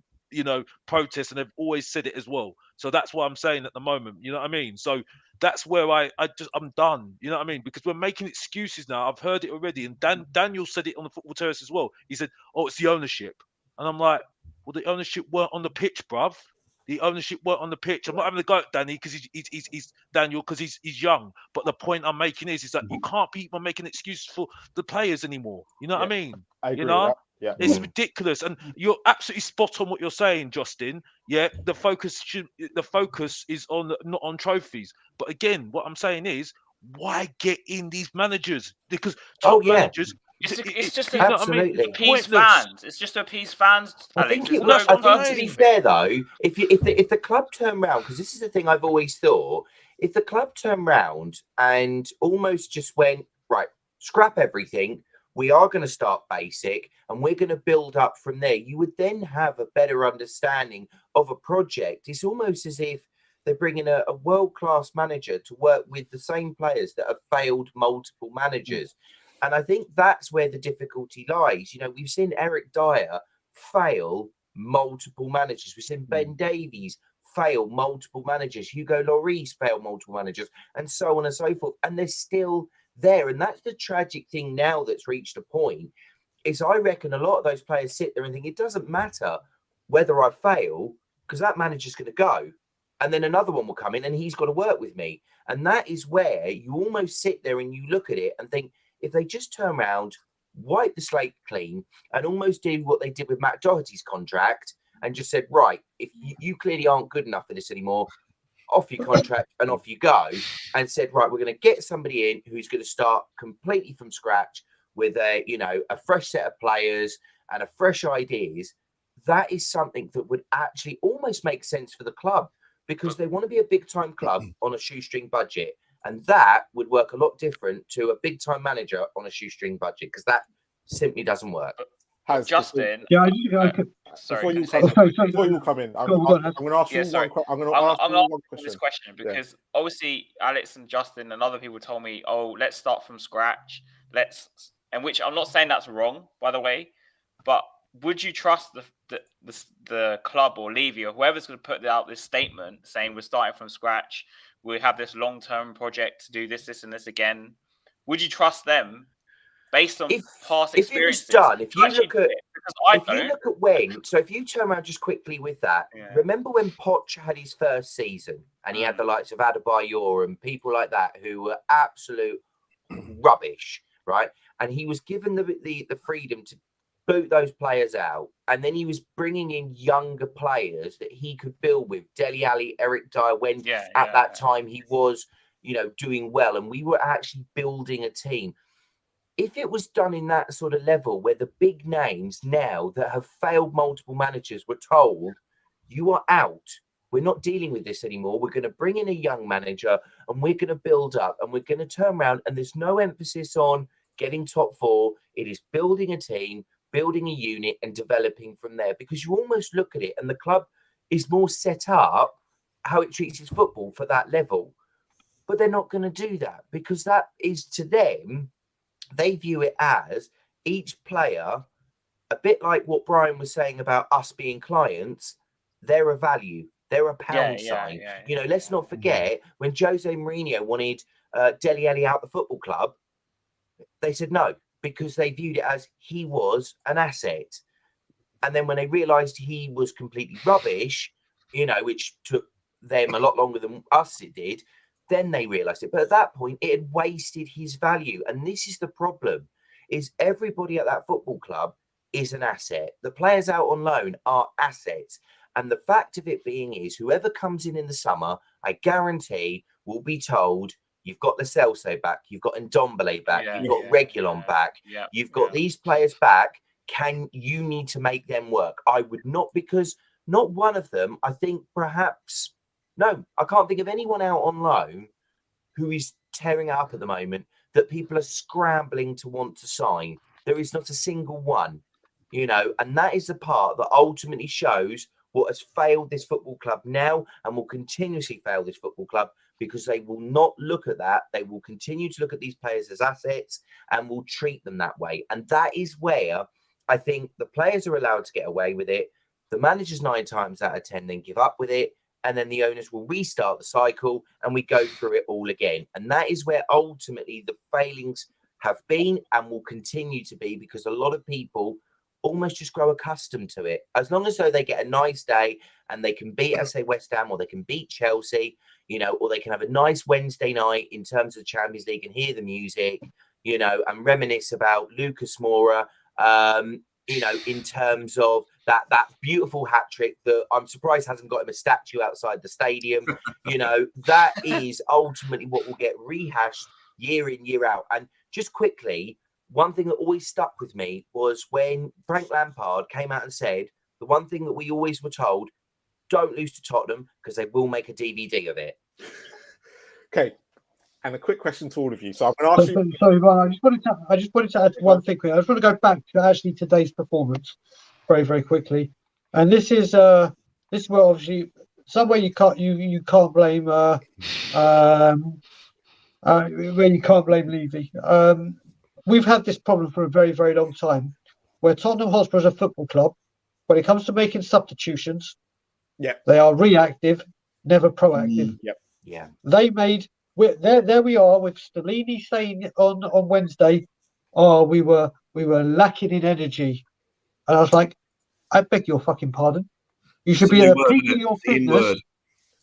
protest, and they've always said it as well. So that's what I'm saying at the moment. You know what I mean? So that's where I'm done. You know what I mean? Because we're making excuses now. I've heard it already, and Daniel said it on the Football Terrace as well. He said, "Oh, it's the ownership," and I'm like, "Well, the ownership weren't on the pitch, bruv. The ownership weren't on the pitch." I'm not having to go at Danny because he's Daniel because he's young. But the point I'm making is that you can't be making excuses for the players anymore. You know what I mean? I agree with that. Yeah. It's ridiculous, and you're absolutely spot on what you're saying, Justin. Yeah, the focus is not on trophies. But again, what I'm saying is, why get in these managers? Because managers. It's just absolutely to appease fans. It's just to appease fans. I think it was. I think to be fair though, if the club turn round, because this is the thing I've always thought, if the club turned round and almost just went right, scrap everything. We are going to start basic and we're going to build up from there. You would then have a better understanding of a project. It's almost as if they're bringing a world-class manager to work with the same players that have failed multiple managers. And I think that's where the difficulty lies. We've seen Eric Dyer fail multiple managers. We've seen Ben Davies fail multiple managers. Hugo Lloris fail multiple managers, and so on and so forth. And they're still there. And that's the tragic thing now that's reached a point is I reckon a lot of those players sit there and think it doesn't matter whether I fail because that manager's going to go and then another one will come in and he's got to work with me. And that is where you almost sit there and you look at it and think if they just turn around, wipe the slate clean and almost do what they did with Matt Doherty's contract and just said, right, if you clearly aren't good enough for this anymore, off your contract and off you go, and said, right, we're going to get somebody in who's going to start completely from scratch with a fresh set of players and a fresh ideas. That is something that would actually almost make sense for the club because they want to be a big time club on a shoestring budget. And that would work a lot different to a big time manager on a shoestring budget because that simply doesn't work. Justin, before you come in, I'm going to ask you one question because obviously Alex and Justin and other people told me, "Oh, let's start from scratch." Which I'm not saying that's wrong, by the way, but would you trust the club or Levy or whoever's going to put out this statement saying we're starting from scratch, we have this long-term project to do this and this again? Would you trust them? Based on past experiences. If you look at turn around just quickly with that, remember when Poch had his first season and he had the likes of Adebayor and people like that who were absolute rubbish, right? And he was given the freedom to boot those players out. And then he was bringing in younger players that he could build with. Dele Alli, Eric Dyer, when at that time he was, doing well. And we were actually building a team. If it was done in that sort of level where the big names now that have failed multiple managers were told, you are out. We're not dealing with this anymore. We're going to bring in a young manager and we're going to build up and we're going to turn around. And there's no emphasis on getting top four. It is building a team, building a unit and developing from there, because you almost look at it and the club is more set up how it treats its football for that level. But they're not going to do that, because that is, to them, they view it as each player, a bit like what Brian was saying about us being clients, they're a value. They're a pound sign. Let's not forget when Jose Mourinho wanted Dele Alli out the football club, they said no, because they viewed it as he was an asset. And then when they realised he was completely rubbish, which took them a lot longer than us it did, then they realised it. But at that point, it had wasted his value. And this is the problem, is everybody at that football club is an asset. The players out on loan are assets. And the fact of it being is, whoever comes in the summer, I guarantee will be told, you've got Lo Celso back, you've got Ndombele back, you've got Reguilon back, you've got these players back. You need to make them work? I would not, because not one of them, I think perhaps, no, I can't think of anyone out on loan who is tearing up at the moment that people are scrambling to want to sign. There is not a single one, and that is the part that ultimately shows what has failed this football club now and will continuously fail this football club, because they will not look at that. They will continue to look at these players as assets and will treat them that way. And that is where I think the players are allowed to get away with it. The managers 9 times out of 10 then give up with it. And then the owners will restart the cycle and we go through it all again. And that is where ultimately the failings have been and will continue to be, because a lot of people almost just grow accustomed to it. As long as though they get a nice day and they can beat, say, West Ham, or they can beat Chelsea, or they can have a nice Wednesday night in terms of the Champions League and hear the music, and reminisce about Lucas Moura, in terms of that beautiful hat trick that I'm surprised hasn't got him a statue outside the stadium. That is ultimately what will get rehashed year in, year out. And just quickly, one thing that always stuck with me was when Frank Lampard came out and said, the one thing that we always were told, don't lose to Tottenham because they will make a DVD of it. Okay. And a quick question to all of you. So I'm going to ask you. Sorry, Ron, I just wanted to add one thing quick. I just want to go back to actually today's performance very, very quickly. And this is where obviously somewhere you can't blame where you can't blame Levy. We've had this problem for a very, very long time, where Tottenham Hotspur is a football club. When it comes to making substitutions, they are reactive, never proactive. They made. There we are with Stellini saying on Wednesday, we were lacking in energy, and I was like, I beg your fucking pardon. You should be at the peak of your fitness.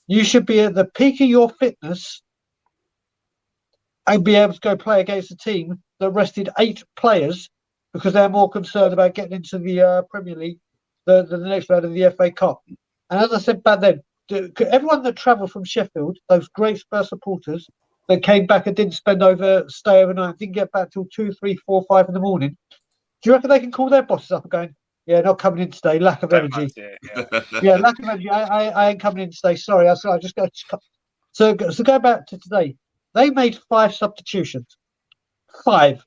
You should be at the peak of your fitness and be able to go play against a team that rested 8 players because they're more concerned about getting into the Premier League than the next round of the FA Cup. And as I said back then, everyone that travelled from Sheffield, those great Spurs supporters that came back and didn't stay overnight, didn't get back till 2, 3, 4, 5 in the morning, do you reckon they can call their bosses up and going, not coming in today, lack of energy. Lack of energy. I ain't coming in today. Sorry, I just got to. So go back to today. They made 5 substitutions. 5.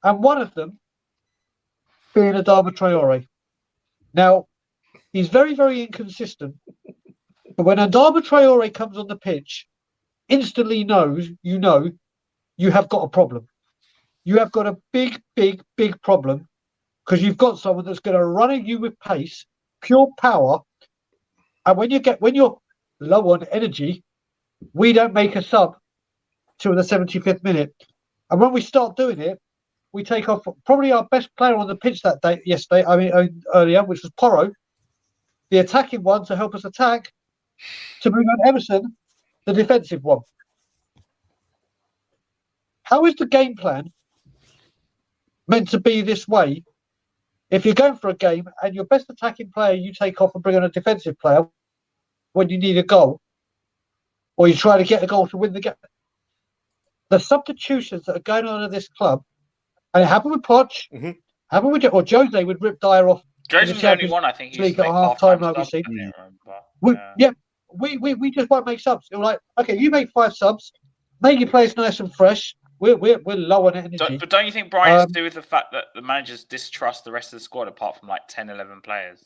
And one of them being Adama Traore. Now, he's very, very inconsistent. But when Adama Traore comes on the pitch, instantly you have got a problem. You have got a big, big, big problem, because you've got someone that's going to run at you with pace, pure power. And when you're low on energy, we don't make a sub till the 75th minute. And when we start doing it, we take off probably our best player on the pitch earlier, which was Porro, the attacking one to help us attack, to bring on Emerson, the defensive one. How is the game plan meant to be this way if you're going for a game and your best attacking player you take off and bring on a defensive player when you need a goal, or you try to get a goal to win the game? The substitutions that are going on in this club, and it happened with Poch, happened with Jose would rip Dyer off. Jose's the only one I think he's at half time, like we've seen. We just won't make subs. We're like, okay, you make 5 subs, make your players nice and fresh, We're low on energy. But don't you think Brian is to do with the fact that the managers distrust the rest of the squad apart from like 10, 11 players?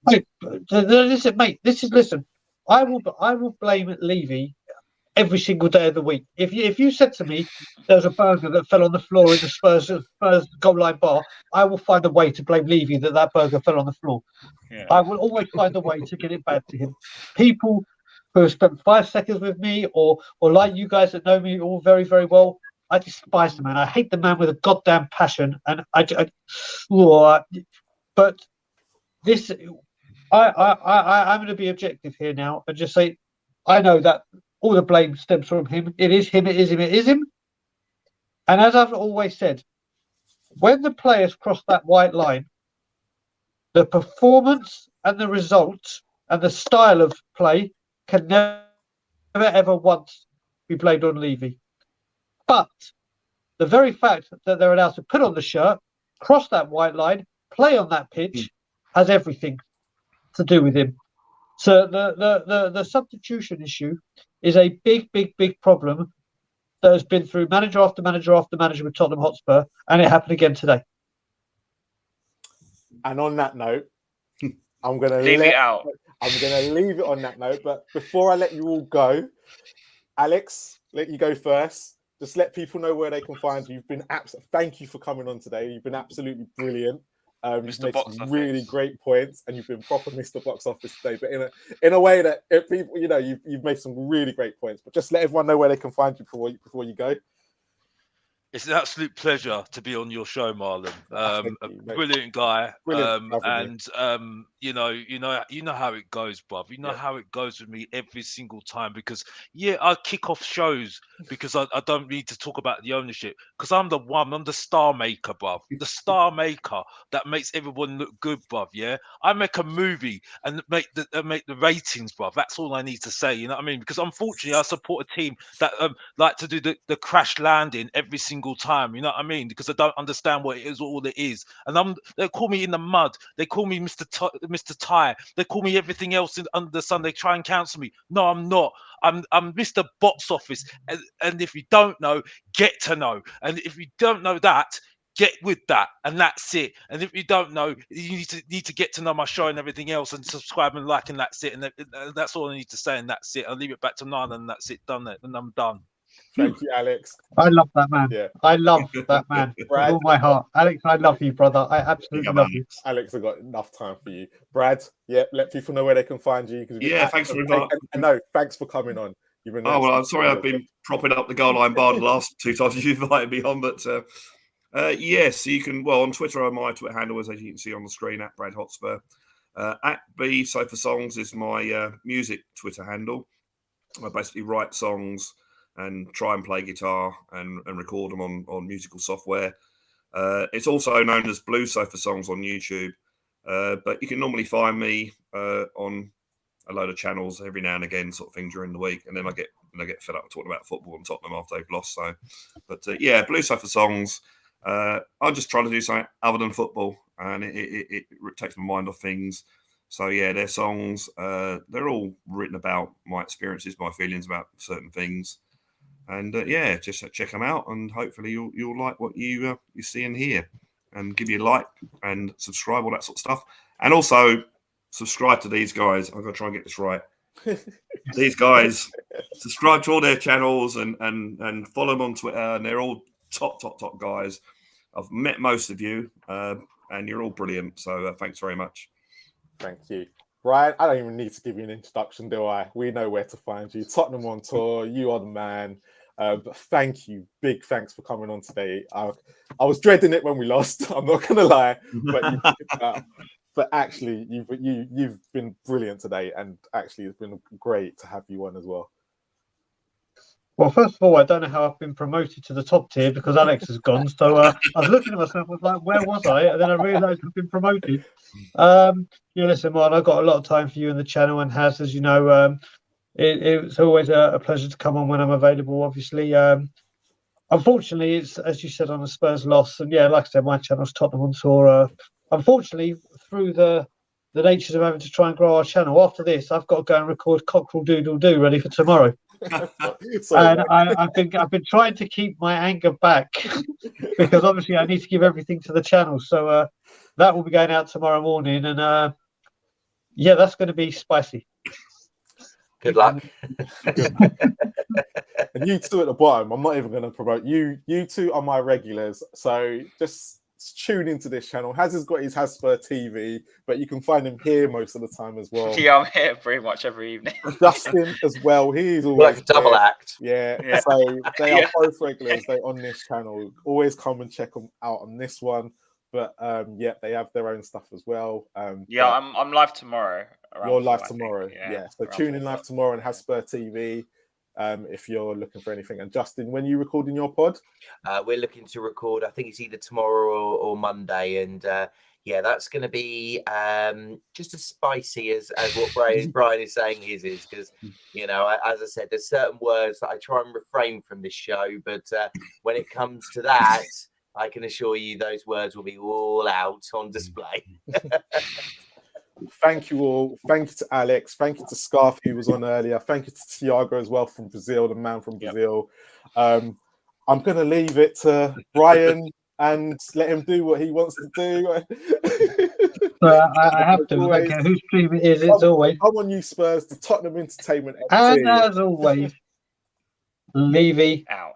Mate, listen, mate. Listen. I will blame Levy every single day of the week. If you said to me there was a burger that fell on the floor in the Spurs goal line bar, I will find a way to blame Levy that burger fell on the floor. Yeah. I will always find a way to get it back to him. People who have spent 5 seconds with me, or like you guys that know me all very, very well, I despise the man. I hate the man with a goddamn passion, and but this, I'm going to be objective here now and just say, I know that all the blame stems from him. It is him. It is him. It is him. And as I've always said, when the players cross that white line, the performance and the results and the style of play can never, ever once be blamed on Levy. But the very fact that they're allowed to put on the shirt, cross that white line, play on that pitch, has everything to do with him. So the substitution issue is a big, big, big problem that has been through manager after manager after manager with Tottenham Hotspur, and it happened again today. And on that note, I'm going to leave it out. I'm going to leave it on that note. But before I let you all go, Alex, let you go first. Just let people know where they can find you. You've been thank you for coming on today. You've been absolutely brilliant. You've made some really great points, and you've been proper Mr. Box Office today. But in a way that if people, you've made some really great points. But just let everyone know where they can find you before you go. It's an absolute pleasure to be on your show, Marlon. Brilliant guy. Brilliant. You know how it goes, bruv. You know how it goes with me every single time, because I kick off shows because I don't need to talk about the ownership, because I'm the star maker, bruv. The star maker that makes everyone look good, bruv. Yeah, I make a movie and make the ratings, bruv. That's all I need to say. You know what I mean? Because unfortunately, I support a team that like to do the crash landing every single time, you know what I mean? Because I don't understand what it is, all it is. And they call me in the mud. They call me Mr. Ty. They call me everything else under the sun. They try and cancel me. No, I'm not. I'm Mr. Box Office. And if you don't know, get to know. And if you don't know that, get with that, and that's it. And if you don't know, you need to get to know my show and everything else, and subscribe and like, and that's it. And that's all I need to say, and that's it. I'll leave it back to Nana, and that's it. Done it, and I'm done. Thank you, Alex. I love that man. Yeah. I love that man with all my heart. Alex, I love you, brother. I absolutely love you. Alex, I've got enough time for you. Brad, let people know where they can find you. Thanks for inviting. No, thanks for coming on. I'm sorry I've been propping up the goal line bar the last 2 times you've invited me on, but yes, you can. Well, on Twitter, my Twitter handle is, as you can see on the screen, at Brad Hotspur. At B Sofa Songs is my music Twitter handle. I basically write songs and try and play guitar and record them on musical software. It's also known as Blue Sofa Songs on YouTube. But you can normally find me on a load of channels every now and again, sort of thing, during the week. And then I get fed up talking about football and Tottenham after they've lost. So, but Blue Sofa Songs. I'm just trying to do something other than football, and it takes my mind off things. So their songs, they're all written about my experiences, my feelings about certain things. And just check them out, and hopefully you'll like what you see and hear, and give you a like and subscribe, all that sort of stuff. And also subscribe to these guys. I'm gonna try and get this right. These guys, subscribe to all their channels and follow them on Twitter. And they're all top guys. I've met most of you, and you're all brilliant. So thanks very much. Thank you. Brian, I don't even need to give you an introduction, do I? We know where to find you. Tottenham on tour, you are the man. But thank you. Big thanks for coming on today. I was dreading it when we lost. I'm not going to lie. But actually, you've been brilliant today. And actually, it's been great to have you on as well. Well, first of all, I don't know how I've been promoted to the top tier because Alex has gone. So I was looking at myself, I was like, where was I? And then I realised I've been promoted. Listen, Marlon, I've got a lot of time for you in the channel, and has, as you know, it's always a pleasure to come on when I'm available, obviously. Unfortunately, it's, as you said, on a Spurs loss. And like I said, my channel's Tottenham on tour. Unfortunately, through the natures of having to try and grow our channel, after this, I've got to go and record Cockerel Doodle Doo ready for tomorrow. And I've been trying to keep my anger back because obviously I need to give everything to the channel. So that will be going out tomorrow morning, and yeah, that's going to be spicy. Good luck. And you two at the bottom, I'm not even going to promote you. You two are my regulars, so just tune into this channel. Has got his Hotspur TV, but you can find him here most of the time as well. Yeah, I'm here pretty much every evening. Justin as well. He's always Like a double act. Yeah. Yeah. So they are both regulars. They're on this channel. Always come and check them out on this one. But yeah, they have their own stuff as well. Yeah, I'm live tomorrow. You're live 4, tomorrow. Yeah. So around tune in 4 live tomorrow on Hotspur TV. If you're looking for anything. And Justin, when are you recording your pod? We're looking to record, I think it's either tomorrow or Monday. And yeah, that's going to be just as spicy as what Brian is saying his is. Because, you know, as I said, there's certain words that I try and refrain from this show. But when it comes to that, I can assure you those words will be all out on display. Thank you all. Thank you to Alex. Thank you to Scarf, who was on earlier. Thank you to Thiago as well from Brazil, the man from Brazil. I'm going to leave it to Brian and let him do what he wants to do. I have to. I don't care whose stream it is. It's always. Come on, you Spurs, the Tottenham Entertainment. And as always, Levy out.